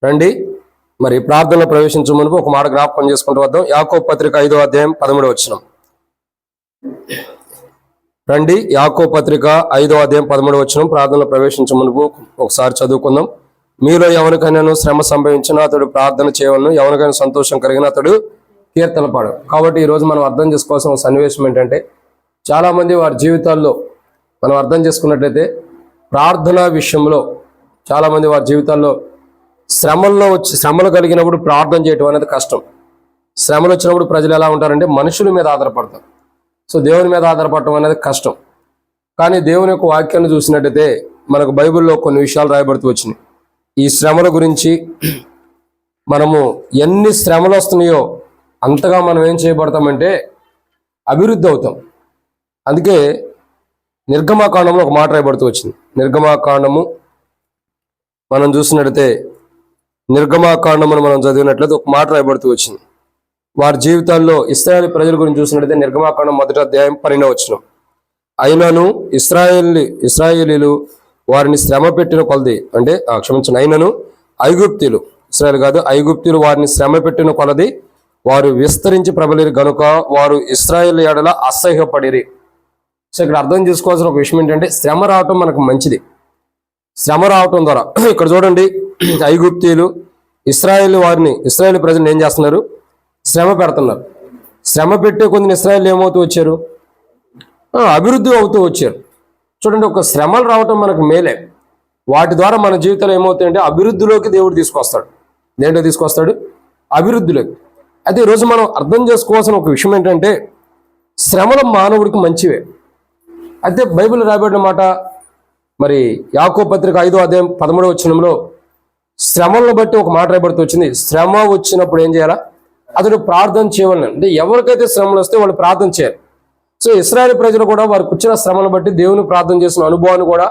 రండి మరి ప్రార్థనలో ప్రవేశించే మునుపు ఒక మాట జ్ఞాపకం చేసుకుంటూ వద్దాం. యాకోబు పత్రిక 5వ అధ్యాయం 13వ వచనం. రండి, యాకోబు పత్రిక 5వ అధ్యాయం 13వ వచనం ప్రార్థనలో ప్రవేశించే మునుపు ఒకసారి చదువుకుందాం. మీలో ఎవరికైనా శ్రమ సంభవించినా అతడు ప్రార్థన చేయవలను, ఎవరికైనా సంతోషం కలిగిన అతడు కీర్తన పాడు. కాబట్టి ఈరోజు మనం అర్థం చేసుకోవాల్సిన ఒక సన్నివేశం ఏంటంటే, చాలామంది వారి జీవితాల్లో మనం అర్థం చేసుకున్నట్లయితే ప్రార్థన విషయంలో చాలామంది వారి జీవితాల్లో శ్రమలు కలిగినప్పుడు ప్రార్థన చేయటం అనేది కష్టం. శ్రమలు వచ్చినప్పుడు ప్రజలు ఎలా ఉంటారంటే మనుషుల మీద ఆధారపడతారు. సో దేవుని మీద ఆధారపడటం అనేది కష్టం. కానీ దేవుని యొక్క వాక్యాన్ని చూసినట్టయితే మనకు బైబిల్లో కొన్ని విషయాలు రాయబడుతూ వచ్చినాయి. ఈ శ్రమల గురించి మనము ఎన్ని శ్రమలు వస్తున్నాయో అంతగా మనం ఏం చేయబడతామంటే అభివృద్ధి అవుతాం. అందుకే నిర్గమాకాండంలో ఒక మాట రాయబడుతూ వచ్చింది. నిర్గమాకాండము మనం చూసినట్టయితే నిర్గమాకాండమును మనం చదివినట్లయితే ఒక మాట రాయబడుతూ వచ్చింది. వారి జీవితాల్లో ఇశ్రాయేలు ప్రజల గురించి చూసినట్లయితే నిర్గమాకాండం 1వ అధ్యాయం 12వ వచనం. అయినను ఇశ్రాయేలీలు వారిని శ్రమ పెట్టిన కొలది, అంటే అయినను ఐగుప్తీయులు, ఇశ్రాయేలు కాదు ఐగుప్తీయులు వారిని శ్రమ పెట్టిన కొలది వారు విస్తరించి ప్రబలిరి గనుక వారు ఇశ్రాయేలు ఎడల అసహ్యపడిరి. సో ఇక్కడ అర్థం చేసుకోవాల్సిన ఒక విషయం ఏంటంటే, శ్రమ రావటం మనకు మంచిది. శ్రమ రావటం ద్వారా ఇక్కడ చూడండి, ఐగుప్తీయులు ఇశ్రాయేలు ప్రజలు ఏం చేస్తున్నారు? శ్రమ పెడుతున్నారు. శ్రమ పెట్టే కొన్ని ఇశ్రాయేలు ఏమవుతూ వచ్చారు? అభివృద్ధి అవుతూ వచ్చారు. చూడండి, ఒక శ్రమలు రావటం మనకు మేలే. వాటి ద్వారా మన జీవితంలో ఏమవుతాయంటే అభివృద్ధిలోకి దేవుడు తీసుకొస్తాడు. దేంట్లో తీసుకొస్తాడు? అభివృద్ధిలోకి. అయితే ఈరోజు మనం అర్థం చేసుకోవాల్సిన ఒక విషయం ఏంటంటే, శ్రమలు మానవుడికి మంచివే. అయితే బైబిల్ రాయబడిన మాట మరి యాకోబు పత్రిక 5వ అధ్యాయం 13వ వచనంలో శ్రమలను బట్టి ఒక మాట రాయబడుతూ వచ్చింది. శ్రమ వచ్చినప్పుడు ఏం చేయాలా? అతడు ప్రార్థన చేయవలను. అంటే ఎవరికైతే శ్రమలు వస్తే వాళ్ళు ప్రార్థన చేయాలి. సో ఇశ్రాయేలు ప్రజలు కూడా వారికి వచ్చిన శ్రమను బట్టి దేవుని ప్రార్థన చేసిన అనుభవాన్ని కూడా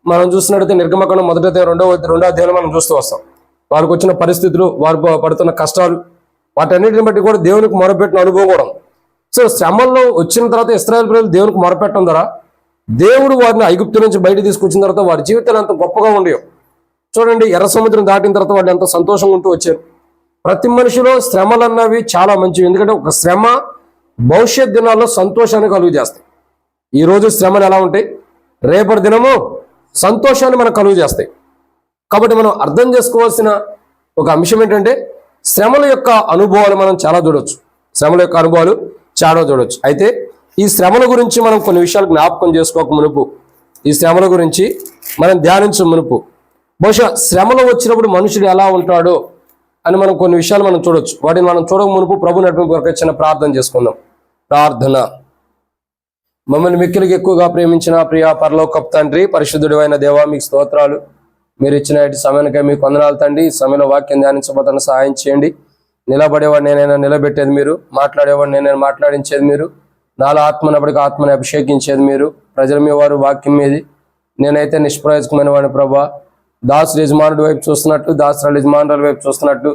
మనం చూసినట్టయితే నిర్గమకాండం 1వ అధ్యాయం 2వ అధ్యాయంలో మనం చూస్తూ వస్తాం. వారికి వచ్చిన పరిస్థితులు, వారు పడుతున్న కష్టాలు, వాటన్నిటిని బట్టి కూడా దేవునికి మొరపెట్టిన అనుభవం కూడా. సో శ్రమల్లో వచ్చిన తర్వాత ఇశ్రాయేలు ప్రజలు దేవునికి మొరపెట్టడం ద్వారా దేవుడు వారిని ఐగుప్తు నుంచి బయట తీసుకొచ్చిన తర్వాత వారి జీవితాలు ఎంత గొప్పగా ఉండేవి. చూడండి, ఎర్ర సముద్రం దాటిన తర్వాత వాళ్ళు ఎంత సంతోషంగా ఉంటూ వచ్చారు. ప్రతి మనిషిలో శ్రమలు అన్నవి చాలా మంచివి. ఎందుకంటే ఒక శ్రమ భవిష్యత్ దినాల్లో సంతోషాన్ని కలుగు చేస్తాయి. ఈరోజు శ్రమలు ఎలా ఉంటాయి, రేపటి దినము సంతోషాన్ని మనకు కలుగు చేస్తాయి. కాబట్టి మనం అర్థం చేసుకోవాల్సిన ఒక అంశం ఏంటంటే, శ్రమల యొక్క అనుభవాలు మనం చాలా చూడవచ్చు. అయితే ఈ శ్రమల గురించి మనం కొన్ని విషయాలు జ్ఞాపకం చేసుకోక మునుపు, ఈ శ్రమల గురించి మనం ధ్యానించే మునుపు, బహుశా శ్రమలు వచ్చినప్పుడు మనుషుడు ఎలా ఉంటాడో అని మనం కొన్ని విషయాలు మనం చూడొచ్చు. వాటిని మనం చూడక మునుపు ప్రభు నడిపింపు కొరకు చిన్న ప్రార్థన చేసుకుందాం. ప్రార్థన. మమ్మల్ని మిక్కిలికి ఎక్కువగా ప్రేమించిన ప్రియ పరలోకపు తండ్రి, పరిశుద్ధుడు అయిన దేవా, మీకు స్తోత్రాలు. మీరు ఇచ్చిన సమయానికై మీకు వందనాలు తండ్రి. ఈ సమయంలో వాక్యం ధ్యానించబోతున్న సహాయం చేయండి. నిలబడేవాడు నేనైనా నిలబెట్టేది మీరు, మాట్లాడేవాడు నేనైనా మాట్లాడించేది మీరు, నాలో ఆత్మనప్పటికీ ఆత్మని అభిషేకించేది మీరు. ప్రజల మీ వారు వాక్యం మీది, నేనైతే నిష్ప్రయోజకమైన వాడిని ప్రభా. దాసుడు యజమానుడి వైపు చూస్తున్నట్టు, దాసురాలు యజమానుల వైపు చూస్తున్నట్టు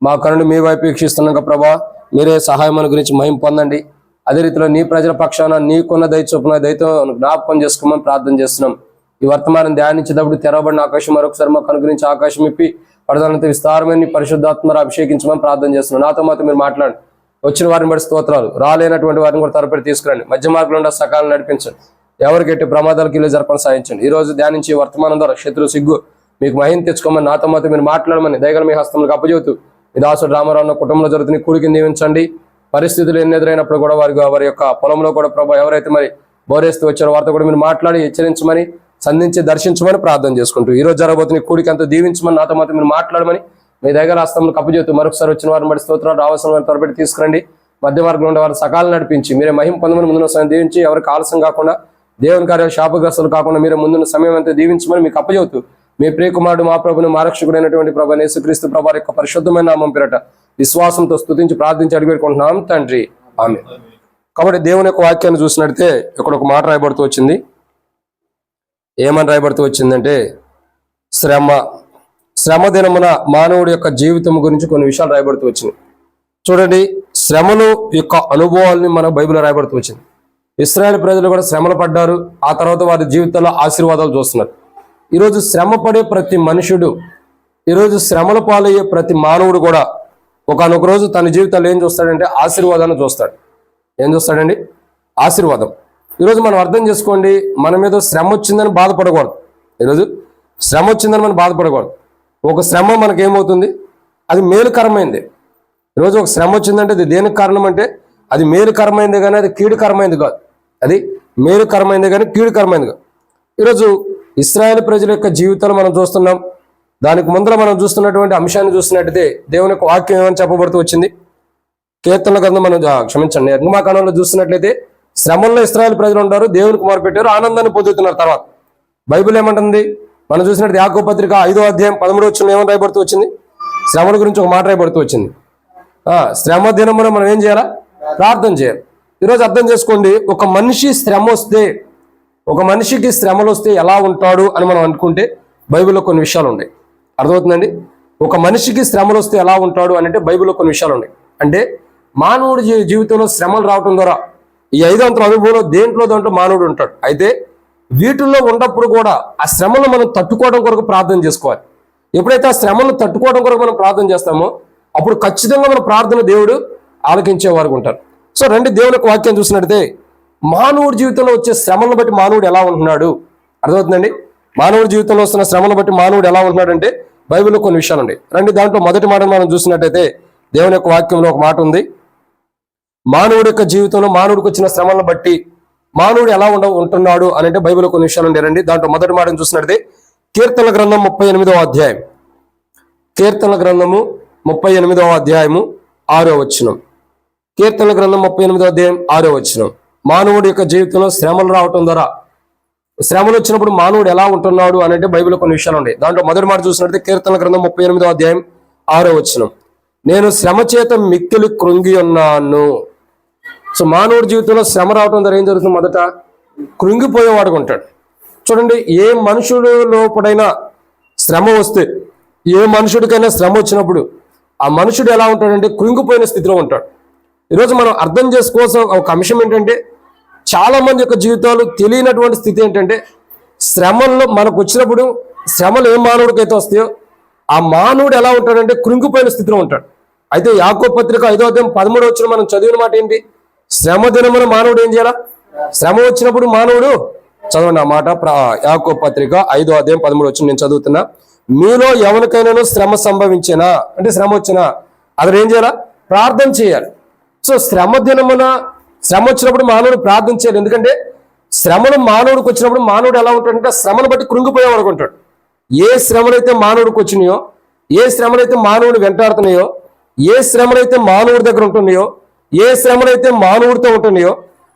మా కనులు మీ వైపు వీక్షిస్తున్నాక ప్రభా, మీరే సహాయం గురించి మహిమ పొందండి. అదే రీతిలో నీ ప్రజల పక్షాన నీకున్న దయ చొప్పున దయతో జ్ఞాపకం చేసుకోమని ప్రార్థన చేస్తున్నాం. ఈ వర్తమానం ధ్యానించేటప్పుడు తెరవబడిన ఆకాశం మరొకసారి మాకు అనుగ్రహించి ఆకాశం ఇప్పి పడదానంత విస్తారమైన పరిశుద్ధాత్మ అభిషేకించమని ప్రార్థన చేస్తున్నాం. నాతో మాత్రం మీరు మాట్లాడండి. వచ్చిన వారిని బట్టి స్తోత్రాలు, రాలేనటువంటి వారిని కూడా త్వరపడి తీసుకురండి. మధ్య మార్గంలో సకాలం నడిపించండి. ఎవరికి ఎట్టి ప్రమాదాలకు ఇల్లు జరపని సాధించండి. ఈ రోజు ధ్యానించి వర్తమానం ద్వారా శత్రు సిగ్గు మీకు మహిమ తెచ్చుకోమని, నాతో మాత్రం మీరు మాట్లాడమని దయగల మీ హస్తంలో అప్పచెబుతూ ఈ దాసుడు రామారావు కుటుంబంలో జరుగుతున్న కూడికి దీవించండి. పరిస్థితులు ఎన్ని ఎదురైనప్పుడు కూడా వారి యొక్క పొలంలో కూడా ప్రభావ ఎవరైతే మరి బోరేస్తూ వచ్చారో వారితో కూడా మీరు మాట్లాడి హెచ్చరించమని, సంధించి దర్శించమని ప్రార్థన చేసుకుంటూ ఈ రోజు జరగబోతున్న కూడికి అంతా దీవించమని, నాతో మాత్రం మీరు మాట్లాడమని మీ దగ్గర హస్తంలో అప్పచెబుతూ మరొకసారి వచ్చిన వారిని బట్టి స్తోత్రాలు, రావాల్సిన వారిని త్వరపెట్టి తీసుకురండి. మధ్య మార్గంలో ఉండే వారిని సకాలం నడిపించి మీరే మహిమ పొందమని, ముందున్న సమయం దీవించి ఎవరికి ఆలస్యం కాకుండా, దేవుని కార్యాలు శాపగ్రస్తులు కాకుండా మీరే ముందున్న సమయం అంతా దీవించమని మీకు అప్పచెబుతూ, మీ ప్రియకుమారుడు మా ప్రభుని మా రక్షకుడైనటువంటి ప్రభు యేసుక్రీస్తు ప్రభు యొక్క పరిశుద్ధమైన నామం పేరట విశ్వాసంతో స్తుతించి ప్రార్థించి అడిగిపెట్టుకుంటున్నాం తండ్రి, ఆమేన్. కాబట్టి దేవుని యొక్క వాక్యాన్ని చూసినట్టే ఇక్కడ ఒక మాట రాయబడుతూ వచ్చింది. ఏమని రాయబడుతూ వచ్చిందంటే, శ్రమ దినమున మానవుడి యొక్క జీవితం గురించి కొన్ని విషయాలు రాయబడుతూ వచ్చింది. చూడండి, శ్రమలు యొక్క అనుభవాల్ని మన బైబిల్లో రాయబడుతూ వచ్చింది. ఇశ్రాయేలు ప్రజలు కూడా శ్రమలు పడ్డారు. ఆ తర్వాత వారి జీవితంలో ఆశీర్వాదాలు చూస్తున్నారు. ఈరోజు శ్రమ పడే ప్రతి మనుషుడు ఈరోజు శ్రమల పాలయ్యే ప్రతి మానవుడు కూడా ఒకానొక రోజు తన జీవితాల్లో ఏం చూస్తాడంటే ఆశీర్వాదాన్ని చూస్తాడు. ఏం చూస్తాడండి? ఆశీర్వాదం. ఈరోజు మనం అర్థం చేసుకోండి, మన మీద శ్రమ వచ్చిందని బాధపడకూడదు. ఈరోజు శ్రమ వచ్చిందని మనం బాధపడకూడదు. ఒక శ్రమ మనకేమవుతుంది? అది మేలుకరమైంది. ఈరోజు ఒక శ్రమ వచ్చిందంటే అది దేనికి కారణం అంటే అది మేలుకరమైంది కానీ అది కీడుకరమైంది కాదు. అది మేలుకరమైంది కానీ కీడుకరమైంది కాదు. ఈరోజు ఇశ్రాయేలు ప్రజల యొక్క జీవితాలు మనం చూస్తున్నాం. దానికి ముందర మనం చూస్తున్నటువంటి అంశాన్ని చూస్తున్నట్టయితే దేవుని యొక్క వాక్యం ఏమని చెప్పబడుతూ వచ్చింది? కీర్తనల గ్రంథం మనం క్షమించండి, నిర్గమాకాండంలో చూస్తున్నట్లయితే శ్రమంలో ఇశ్రాయేలు ప్రజలు ఉంటారు, దేవునికి మొరపెట్టారు, ఆనందాన్ని పొందుతున్నారు. తర్వాత బైబిల్ ఏమంటుంది? మనం చూసినట్టు యాకోబు పత్రిక 5వ అధ్యాయం 13వ వచనంలో ఏమని రాయబడుతూ వచ్చింది? శ్రమల గురించి ఒక మాట రాయబడుతూ వచ్చింది. శ్రమ దినమున మనం ఏం చేయాలా? ప్రార్థన చేయాలి. ఈరోజు అర్థం చేసుకోండి, ఒక మనిషి శ్రమ వస్తే, ఒక మనిషికి శ్రమలు వస్తే ఎలా ఉంటాడు అని మనం అనుకుంటే బైబిల్లో కొన్ని విషయాలు ఉన్నాయి. అర్థమవుతుందండి? ఒక మనిషికి శ్రమలు వస్తే ఎలా ఉంటాడు అని అంటే బైబిల్లో కొన్ని విషయాలు ఉన్నాయి. అంటే మానవుడి జీవితంలో శ్రమలు రావటం ద్వారా ఈ 5 అంతల అనుభవంలో దాంట్లో మానవుడు ఉంటాడు. అయితే వీటిల్లో ఉన్నప్పుడు కూడా ఆ శ్రమను మనం తట్టుకోవడం కొరకు ప్రార్థన చేసుకోవాలి. ఎప్పుడైతే ఆ శ్రమను తట్టుకోవడం కొరకు మనం ప్రార్థన చేస్తామో అప్పుడు ఖచ్చితంగా మన ప్రార్థన దేవుడు ఆలకించే వారు ఉంటారు. సో రండి దేవుని యొక్క వాక్యం చూసినట్టయితే మానవుడి జీవితంలో వచ్చే శ్రమలను బట్టి మానవుడు ఎలా ఉంటున్నాడు అర్థమవుతుందండి. మానవుడి జీవితంలో వస్తున్న శ్రమలను బట్టి మానవుడు ఎలా ఉంటున్నాడు అంటే బైబిల్లో కొన్ని విషయాలు ఉన్నాయి. రండి దాంట్లో మొదటి మాటను మనం చూసినట్టయితే దేవుని యొక్క వాక్యంలో ఒక మాట ఉంది. మానవుడి యొక్క జీవితంలో మానవుడికి వచ్చిన శ్రమలను బట్టి మానవుడు ఎలా ఉంటున్నాడు అని అంటే బైబిల్లో కొన్ని విషయాలు ఉన్నాయి. రండి దాంట్లో మొదటి మాటను చూసినట్టయితే కీర్తనల గ్రంథం 38వ అధ్యాయం, కీర్తనల గ్రంథము 38వ అధ్యాయము 6వ వచనం. కీర్తనల గ్రంథం 38వ అధ్యాయం 6వ వచనం. మానవుడి యొక్క జీవితంలో శ్రమలు రావటం ద్వారా, శ్రమలు వచ్చినప్పుడు మానవుడు ఎలా ఉంటున్నాడు అని అంటే బైబిల్లో కొన్ని విషయాలు ఉన్నాయి. దాంట్లో మొదటి మాట చూసినట్లయితే కీర్తనల గ్రంథం 38వ అధ్యాయం 6వ వచనం. నేను శ్రమ చేత మిక్కిలి కృంగి ఉన్నాను. సో మానవుడి జీవితంలో శ్రమ రావటం ద్వారా ఏం జరుగుతుంది? మొదట కృంగిపోయేవాడుగా ఉంటాడు. చూడండి, ఏ మనుషుడు లోపడైనా శ్రమ వస్తే, ఏ మనుషుడికైనా శ్రమ వచ్చినప్పుడు ఆ మనుషుడు ఎలా ఉంటాడంటే కృంగిపోయిన స్థితిలో ఉంటాడు. ఈరోజు మనం అర్థం చేసుకోవాల్సిన ఒక అంశం ఏంటంటే చాలా మంది యొక్క జీవితాలు తెలియనటువంటి స్థితి ఏంటంటే శ్రమల్లో మనకు వచ్చినప్పుడు శ్రమలు ఏ మానవుడికైతే వస్తాయో ఆ మానవుడు ఎలా ఉంటాడంటే కృంగిపోయిన స్థితిలో ఉంటాడు. అయితే యాకోబు పత్రిక 5వ అధ్యాయం 13వ వచనం మనం చదివిన మాట ఏంటి? శ్రమ దినమున మానవుడు ఏం చేయాలా? శ్రమ వచ్చినప్పుడు మానవుడు, చదవండి ఆ మాట, యాకోబు పత్రిక 5వ అధ్యాయం 13వ వచనం నేను చదువుతున్నా. మీలో ఎవరికైనా శ్రమ సంభవించినా అంటే శ్రమ వచ్చినా అతను ఏం చేయాలా? ప్రార్థన చేయాలి. సో శ్రమ దినమున శ్రమ వచ్చినప్పుడు మానవుడు ప్రార్థన చేయాలి. ఎందుకంటే శ్రమను మానవుడికి వచ్చినప్పుడు మానవుడు ఎలా ఉంటాడంటే శ్రమను బట్టి కృంగిపోయేవాడు ఉంటాడు. ఏ శ్రమలైతే మానవుడికి వచ్చినాయో, ఏ శ్రమలైతే మానవుడు వెంటాడుతున్నాయో, ఏ శ్రమలైతే మానవుడి దగ్గర ఉంటున్నాయో, ఏ శ్రమలైతే మానవుడితో ఉంటున్నాయో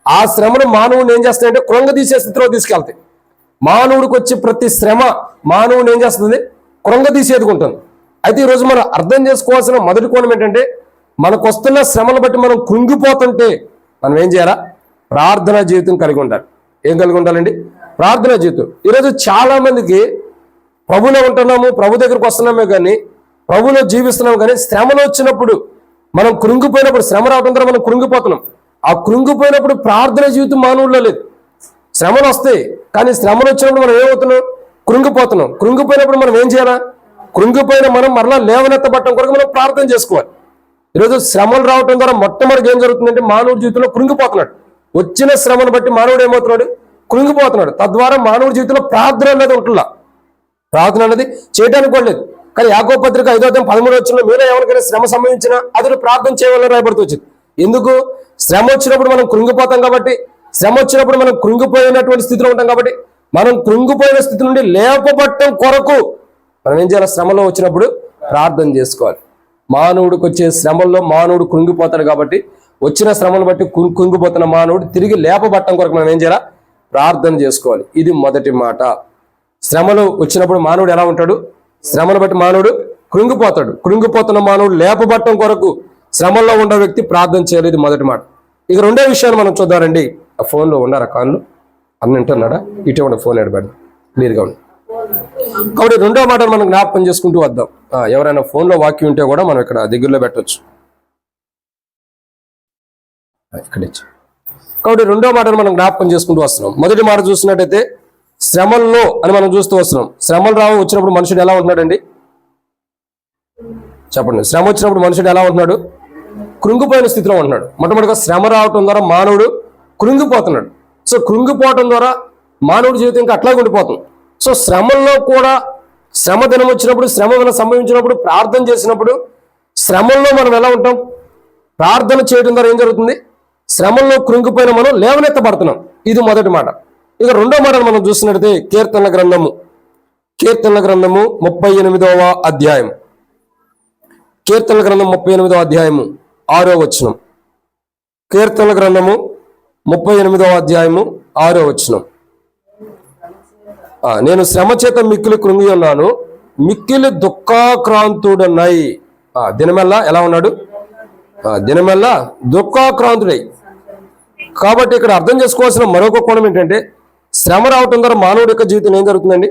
ఆ శ్రమను మానవుడిని ఏం చేస్తాయంటే కృంగదీసే స్థితిలో తీసుకెళ్తాయి. మానవుడికి వచ్చే ప్రతి శ్రమ మానవుడిని ఏం చేస్తుంది? కృంగదీసేది ఉంటుంది. అయితే ఈరోజు మనం అర్థం చేసుకోవాల్సిన మొదటి కోణం ఏంటంటే మనకు వస్తున్న శ్రమను బట్టి మనం కృంగిపోతుంటే మనం ఏం చేయాలా? ప్రార్థనా జీవితం కలిగి ఉండాలి. ఏం కలిగి ఉండాలండి? ప్రార్థనా జీవితం. ఈరోజు చాలా మందికి ప్రభులో ఉంటున్నాము, ప్రభు దగ్గరకు వస్తున్నామే కానీ ప్రభులో జీవిస్తున్నాము, కానీ శ్రమలు వచ్చినప్పుడు మనం కృంగిపోయినప్పుడు, శ్రమ రావడం ద్వారా మనం కృంగిపోతున్నాం. ఆ కృంగిపోయినప్పుడు ప్రార్థన జీవితం మానవుల్లో లేదు. శ్రమలు వస్తాయి కానీ శ్రమలు వచ్చినప్పుడు మనం ఏమవుతున్నాం? కృంగిపోతున్నాం. కృంగిపోయినప్పుడు మనం ఏం చేయాలా? కృంగిపోయిన మనం మరలా లేవనెత్తబట్టడం కొరకు మనం ప్రార్థన చేసుకోవాలి. ఈరోజు శ్రమలు రావటం ద్వారా మొట్టమొదటి ఏం జరుగుతుందంటే మానవుడి జీవితంలో కృంగిపోతున్నాడు. వచ్చిన శ్రమను బట్టి మానవుడు ఏమవుతున్నాడు? కృంగిపోతున్నాడు. తద్వారా మానవుడి జీవితంలో ప్రార్థన అనేది ఉంటుందా? ప్రార్థన అనేది చేయడానికి కూడా లేదు. కానీ యాకోబు పత్రిక 5వ అధ్యాయం 13వ వచనంలో మీలో ఎవరికైనా శ్రమ సంభవించినా అతను ప్రార్థన చేయాలని రాయబడుతూ వచ్చింది. ఎందుకు? శ్రమ వచ్చినప్పుడు మనం కృంగిపోతాం కాబట్టి, శ్రమ వచ్చినప్పుడు మనం కృంగిపోయినటువంటి స్థితిలో ఉంటాం కాబట్టి, మనం కృంగిపోయిన స్థితి నుండి లేపబట్టడం కొరకు మనం ఏం చేయాలి? శ్రమలో వచ్చినప్పుడు ప్రార్థన చేసుకోవాలి. మానవుడికి వచ్చే శ్రమల్లో మానవుడు కృంగిపోతాడు కాబట్టి వచ్చిన శ్రమను బట్టి కృంగిపోతున్న మానవుడు తిరిగి లేపబట్టడం కొరకు మనం ఏం చేయాలా? ప్రార్థన చేసుకోవాలి. ఇది మొదటి మాట. శ్రమలు వచ్చినప్పుడు మానవుడు ఎలా ఉంటాడు? శ్రమను బట్టి మానవుడు కృంగిపోతాడు. కృంగిపోతున్న మానవుడు లేపబట్టడం కొరకు శ్రమల్లో ఉన్న వ్యక్తి ప్రార్థన చేయాలి. ఇది మొదటి మాట. ఇక రెండో విషయాన్ని మనం చూద్దామండి. ఆ ఫోన్లో ఉన్నారా? కాళ్ళు అన్న వింటున్నాడా? ఇటువంటి ఫోన్ ఎడబడి క్లియర్గా ఉంది. కాబట్టి రెండో మాటను మనం జ్ఞాపకం చేసుకుంటూ వద్దాం. ఎవరైనా ఫోన్లో వాక్యం ఉంటే కూడా మనం ఇక్కడ దగ్గరలో పెట్టవచ్చు. ఇక్కడ కాబట్టి రెండో మాటను మనం జ్ఞాపకం చేసుకుంటూ వస్తున్నాం. మొదటి మాట చూసినట్టయితే శ్రమల్లో అని మనం చూస్తూ వస్తున్నాం. శ్రమలు వచ్చినప్పుడు మనుషుడు ఎలా ఉంటున్నాడండి? చెప్పండి. శ్రమ వచ్చినప్పుడు మనుషుడు ఎలా ఉంటున్నాడు? కృంగిపోయిన స్థితిలో ఉంటున్నాడు. మొట్టమొదటిగా శ్రమ రావటం ద్వారా మానవుడు కృంగిపోతున్నాడు. సో కృంగిపోవటం ద్వారా మానవుడి జీవితం ఇంకా అట్లాగే ఉండిపోతుంది. సో శ్రమల్లో కూడా శ్రమ దినం వచ్చినప్పుడు, శ్రమ సంభవించినప్పుడు, ప్రార్థన చేసినప్పుడు శ్రమల్లో మనం ఎలా ఉంటాం? ప్రార్థన చేయడం ద్వారా ఏం జరుగుతుంది? శ్రమల్లో కృంగిపోయిన మనం లేవనెత్తబడుతున్నాం. ఇది మొదటి మాట. ఇక రెండో మాటను మనం చూసినట్లయితే కీర్తనల గ్రంథము 38వ అధ్యాయం. కీర్తనల గ్రంథం 38వ అధ్యాయము 6వ వచనం. కీర్తనల గ్రంథము 38వ అధ్యాయము 6వ వచనం. నేను శ్రమ చేత మిక్కిలి కృంగి ఉన్నాను, మిక్కిలి దుఃఖాక్రాంతుడనై. దినమెల్లా ఎలా ఉన్నాడు? దినమెల్లా దుఃఖాక్రాంతుడై. కాబట్టి ఇక్కడ అర్థం చేసుకోవాల్సిన మరొక కోణం ఏంటంటే, శ్రమ రావటం ద్వారా మానవుడి యొక్క జీవితం ఏం జరుగుతుందండి?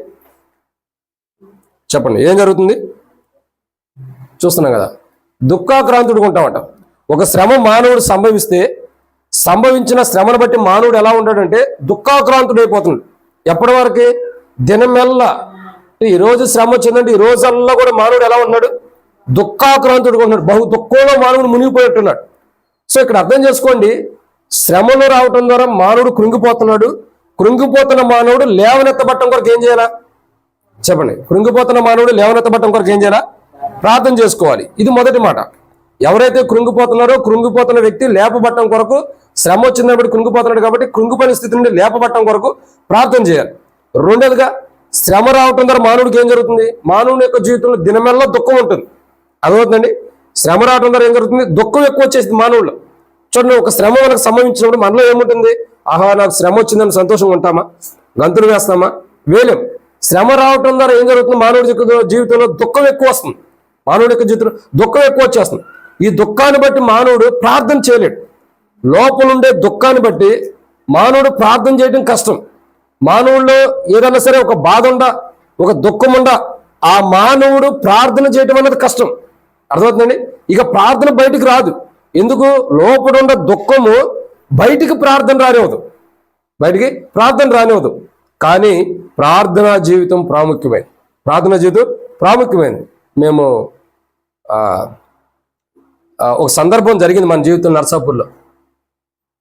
చెప్పండి, ఏం జరుగుతుంది? చూస్తున్నాం కదా, దుఃఖాక్రాంతుడుగా ఉంటామట. ఒక శ్రమ మానవుడు సంభవించిన శ్రమను బట్టి మానవుడు ఎలా ఉంటాడంటే దుఃఖాక్రాంతుడైపోతున్నాడు. ఎప్పటి వరకు? దినమెల్లా. ఈరోజు శ్రమ వచ్చిందంటే ఈ రోజల్లా కూడా మానవుడు ఎలా ఉన్నాడు? దుఃఖాక్రాంతుడుగా ఉన్నాడు. బహు దుఃఖంలో మానవుడు మునిగిపోయిట్టున్నాడు. సో ఇక్కడ అర్థం చేసుకోండి, శ్రమలు రావటం ద్వారా మానవుడు కృంగిపోతున్నాడు. కృంగిపోతున్న మానవుడు లేవనెత్తబట్టం కొరకు ఏం చేయాలా? చెప్పండి. కృంగిపోతున్న మానవుడు లేవనెత్తబట్టం కొరకు ఏం చేయాలా? ప్రార్థన చేసుకోవాలి. ఇది మొదటి మాట. ఎవరైతే కృంగిపోతున్నారో కృంగిపోతున్న వ్యక్తి లేపబట్టం కొరకు, శ్రమ వచ్చినప్పుడు కృంగిపోతున్నాడు కాబట్టి కృంగిపోయిన స్థితి నుండి లేపబట్టం కొరకు ప్రార్థన చేయాలి. రెండోదిగా, శ్రమ రావటం ద్వారా మానవుడికి ఏం జరుగుతుంది? మానవుని యొక్క జీవితంలో దినమెల్లా దుఃఖం ఉంటుంది. అదవుతుందండి. శ్రమ రావటం ద్వారా ఏం జరుగుతుంది? దుఃఖం ఎక్కువ వచ్చేసింది మానవుల్లో. చూడండి, ఒక శ్రమ మనకు సంభవించినప్పుడు మనలో ఏముంటుంది? ఆహా, నాకు శ్రమ వచ్చిందని సంతోషంగా ఉంటామా? గంతులు వేస్తామా? వేలేం. శ్రమ రావటం ద్వారా ఏం జరుగుతుంది? మానవుడి జీవితంలో దుఃఖం ఎక్కువ వస్తుంది. మానవుడి యొక్క జీవితంలో దుఃఖం ఎక్కువ వచ్చేస్తుంది. ఈ దుఃఖాన్ని బట్టి మానవుడు ప్రార్థన చేయలేడు. లోపలుండే దుఃఖాన్ని బట్టి మానవుడు ప్రార్థన చేయడం కష్టం. మానవుల్లో ఏదన్నా సరే ఒక బాధ ఉండా, ఒక దుఃఖం ఉండా, ఆ మానవుడు ప్రార్థన చేయడం అనేది కష్టం. అర్థమవుతుందండి? ఇక ప్రార్థన బయటికి రాదు. ఎందుకు? లోపడున్న దుఃఖము బయటికి ప్రార్థన రానివ్వదు. బయటికి ప్రార్థన రానివ్వదు. కానీ ప్రార్థనా జీవితం ప్రాముఖ్యమైనది. ప్రార్థనా జీవితం ప్రాముఖ్యమైనది. మేము ఒక సందర్భం జరిగింది మన జీవితంలో. నర్సాపూర్లో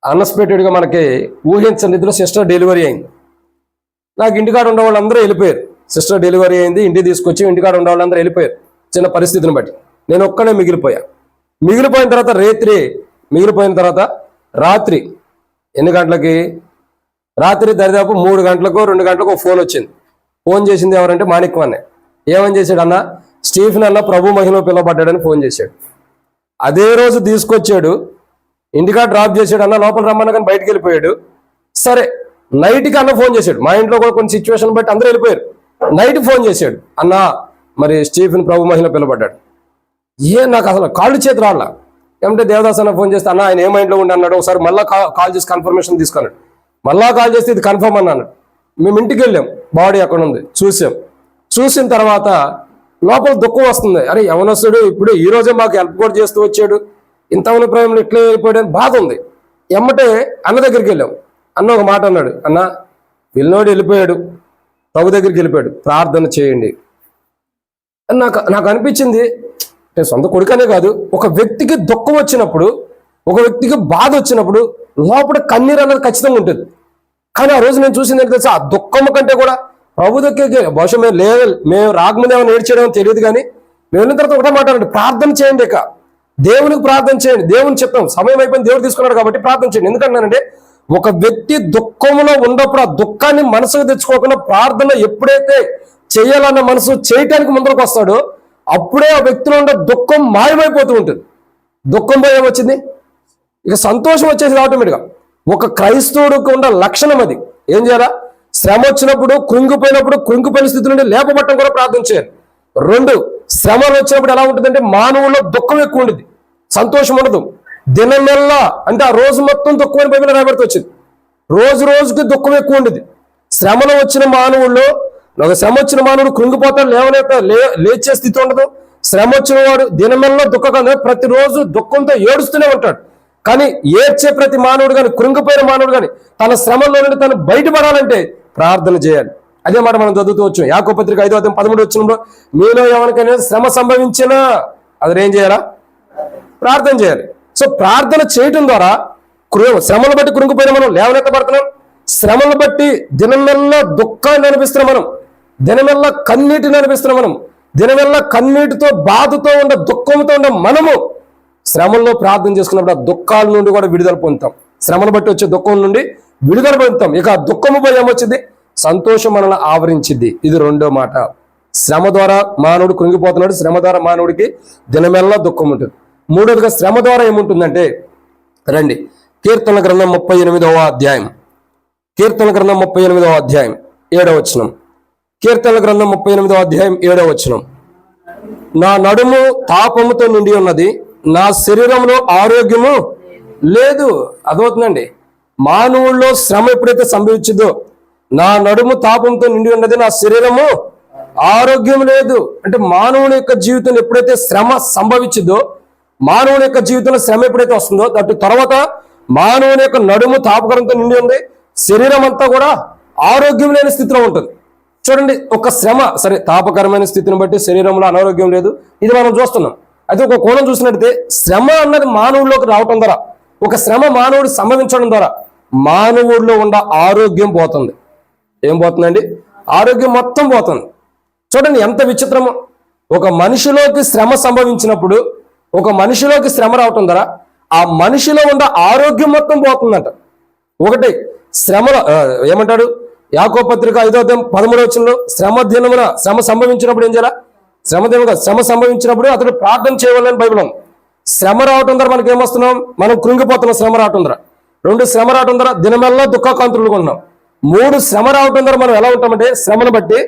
అన్ఎక్స్పెక్టెడ్గా మనకి ఊహించని రీతిలో సిస్టర్ డెలివరీ అయింది. నాకు ఇంటికాడ ఉన్న వాళ్ళందరూ వెళ్ళిపోయారు. సిస్టర్ డెలివరీ అయింది, ఇంటికి తీసుకొచ్చి ఇంటికాడ ఉన్న వాళ్ళందరూ వెళ్ళిపోయారు చిన్న పరిస్థితిని బట్టి. నేను ఒక్కడే మిగిలిపోయిన తర్వాత రాత్రి ఎన్ని గంటలకి? రాత్రి దరిదాపు 3 గంటలకు 2 గంటలకు ఫోన్ వచ్చింది. ఫోన్ చేసింది ఎవరంటే మాణిక్యం అన్న. ఏమని చేశాడు? అన్న, స్టీఫెన్ అన్న ప్రభు మహిమలో పిలువబడ్డాడని ఫోన్ చేశాడు. అదే రోజు తీసుకొచ్చాడు, ఇంటికాడ డ్రాప్ చేశాడు. అన్న లోపల రమ్మన్నా కానీ బయటికి వెళ్ళిపోయాడు. సరే, నైట్కి అన్న ఫోన్ చేశాడు. మా ఇంట్లో కూడా కొన్ని సిచ్యువేషన్ బట్టి అందరూ వెళ్ళిపోయారు. నైట్ ఫోన్ చేశాడు, అన్న మరి స్టీఫెన్ ప్రభు మహిమలో పిలువబడ్డాడు. నాకు అసలు కాళ్ళు చేతి రాళ్ళ. ఏమంటే దేవదాస్ అన్న ఫోన్ చేస్తే, అన్న ఆయన ఏ మైండ్లో ఉండి అన్నాడు. ఒకసారి మళ్ళీ కాల్ చేసి కన్ఫర్మేషన్ తీసుకున్నాడు. మళ్ళా కాల్ చేస్తే ఇది కన్ఫర్మ్ అన్నాడు. మేము ఇంటికి వెళ్ళాం, బాడీ అక్కడ ఉంది, చూసిన తర్వాత లోపల దుఃఖం వస్తుంది. అరే యవనస్తుడు ఇప్పుడు ఈ రోజే మాకు హెల్ప్ కూడా చేస్తూ వచ్చాడు, ఇంతమంది ప్రేమలు ఇట్లే వెళ్ళిపోయాడు అని బాధ ఉంది. ఎమ్మటే అన్న దగ్గరికి వెళ్ళాం. అన్న ఒక మాట అన్నాడు, అన్న వీళ్ళనోడు వెళ్ళిపోయాడు, ప్రభు దగ్గరికి వెళ్ళిపోయాడు, ప్రార్థన చేయండి అని నాకు అనిపించింది. అంటే సొంత కొడుకనే కాదు, ఒక వ్యక్తికి దుఃఖం వచ్చినప్పుడు, ఒక వ్యక్తికి బాధ వచ్చినప్పుడు లోపల కన్నీరు అనేది ఖచ్చితంగా ఉంటుంది. కానీ ఆ రోజు నేను చూసింది ఏంటి తెలుసా? ఆ దుఃఖం కంటే కూడా ప్రభు దగ్గరికి బహుశా మేము రాకముందు ఏమైనా ఏడ్చేయడం తెలియదు. కానీ మేము వెళ్ళిన తర్వాత ఒకటే మాట్లాడండి, ప్రార్థన చేయండి. ఇక దేవునికి ప్రార్థన చేయండి. దేవుని చెప్పాం, సమయం అయిపోయింది, దేవుడు తీసుకున్నాడు కాబట్టి ప్రార్థన చేయండి. ఎందుకంటానంటే ఒక వ్యక్తి దుఃఖంలో ఉన్నప్పుడు ఆ దుఃఖాన్ని మనసుకు తెచ్చుకోకుండా ప్రార్థన ఎప్పుడైతే చేయాలన్న మనసు చేయటానికి ముందరకు వస్తాడో అప్పుడే ఆ వ్యక్తిలో ఉన్న దుఃఖం మాయమైపోతూ ఉంటుంది. దుఃఖం పోయి ఏమొచ్చింది? ఇక సంతోషం వచ్చేసి ఆటోమేటిక్గా. ఒక క్రైస్తవుడికి ఉన్న లక్షణం అది. ఏం చేయాలా? శ్రమ వచ్చినప్పుడు కృంగిపోయిన స్థితి నుండి లేపబట్టం కూడా ప్రార్థన చేయాలి. 2, శ్రమలు వచ్చినప్పుడు ఎలా ఉంటుందంటే మానవుల్లో దుఃఖం ఎక్కువ ఉంటుంది, సంతోషం ఉండదు. దినమెల్లా అంటే ఆ రోజు మొత్తం దుఃఖం అని బైబిల్లో రాబడుతూ వచ్చింది. రోజుకి దుఃఖం ఎక్కువ ఉండేది. శ్రమలో వచ్చిన మానవుల్లో ఒక శ్రమ వచ్చిన మానవుడు కృంగిపోతాడు, లేచే స్థితి ఉండదు. శ్రమ వచ్చిన వాడు దినమెల్లా దుఃఖంగా ప్రతిరోజు దుఃఖంతో ఏడుస్తూనే ఉంటాడు. కానీ ఏడ్చే ప్రతి మానవుడు కానీ, కృంగిపోయిన మానవుడు కానీ తన శ్రమలో నుండి తను బయటపడాలంటే ప్రార్థన చేయాలి. అదే మాట మనం చదువుతూ వచ్చాం. యాకోబు పత్రిక 5వ అధ్యాయం 13వ వచనంలో, మీలో ఎవరికైనా శ్రమ సంభవించినా అతను ఏం చేయాలా? ప్రార్థన చేయాలి. సో ప్రార్థన చేయటం ద్వారా శ్రమను బట్టి కృంగిపోయిన మనం లేవనెత్తబడుతున్నాం. శ్రమను బట్టి దినమెల్లా దుఃఖాన్ని అనిపిస్తున్నాం, మనం దినమెల్లా కన్నీటిని అనిపిస్తున్నాం, మనం దినమెల్లా కన్నీటితో బాధతో ఉండ దుఃఖంతో ఉండ మనము శ్రమల్లో ప్రార్థన చేసుకున్నప్పుడు ఆ దుఃఖాల నుండి కూడా విడుదల పొందుతాం. శ్రమను బట్టి వచ్చే దుఃఖం నుండి విడుదల పొందుతాం. ఇక ఆ దుఃఖము పోయి ఏమొచ్చింది? సంతోషం మనల్ని ఆవరించింది. ఇది రెండో మాట. శ్రమ ద్వారా మానవుడు కృంగిపోతున్నాడు. శ్రమ ద్వారా మానవుడికి దినమెల్లా దుఃఖం ఉంటుంది. మూడోదిగా శ్రమ ద్వారా ఏముంటుందంటే, రండి కీర్తన గ్రంథం 38వ అధ్యాయం, కీర్తన గ్రంథం 38వ అధ్యాయం 7వ వచనం. కీర్తన గ్రంథం 38వ అధ్యాయం 7వ వచనం. నా నడుము తాపముతో నిండి ఉన్నది, నా శరీరంలో ఆరోగ్యము లేదు. అదవుతుందండి. మానవుల్లో శ్రమ ఎప్పుడైతే సంభవించిందో, నా నడుము తాపంతో నిండి ఉన్నది, నా శరీరము ఆరోగ్యం లేదు అంటే మానవుని యొక్క జీవితంలో ఎప్పుడైతే శ్రమ సంభవించిందో, మానవుని యొక్క జీవితంలో శ్రమ ఎప్పుడైతే వస్తుందో, దాని తర్వాత మానవుని యొక్క నడుము తాపకరంతో నిండి ఉంది, శరీరం అంతా కూడా ఆరోగ్యం లేని స్థితిలో ఉంటుంది. చూడండి, ఒక శ్రమ సరే, తాపకరమైన స్థితిని బట్టి శరీరంలో అనారోగ్యం లేదు, ఇది మనం చూస్తున్నాం. అయితే ఒక కోణం చూసినట్టయితే శ్రమ అన్నది మానవుల్లోకి రావటం ద్వారా, ఒక శ్రమ మానవుడు సంభవించడం ద్వారా మానవుడిలో ఉన్న ఆరోగ్యం పోతుంది. ఏం పోతుందండి? ఆరోగ్యం మొత్తం పోతుంది. చూడండి ఎంత విచిత్రమో. ఒక మనిషిలోకి శ్రమ సంభవించినప్పుడు, ఒక మనిషిలోకి శ్రమ రావటం ద్వారా ఆ మనిషిలో ఉన్న ఆరోగ్యం మొత్తం పోతుందంట. ఒకటి శ్రమలో ఏమంటాడు? యాకోబు పత్రిక 5వ అధ్యాయం 13వ వచనంలో, శ్రమ దినమున శ్రమ సంభవించినప్పుడు ఏం చేయాలా? శ్రమ సంభవించినప్పుడు అతడు ప్రార్థన చేయవాలని బైబిల్ ఉంది. శ్రమ రావటం ద్వారా మనకి ఏమొస్తున్నాం? మనం కృంగిపోతున్నాం శ్రమ రావటం ద్వారా. 2 శ్రమ రావటం ద్వారా దినమెల్లా దుఃఖకాంతులుగా ఉన్నాం. 3 శ్రమ రావటం ద్వారా మనం ఎలా ఉంటామంటే, శ్రమను బట్టి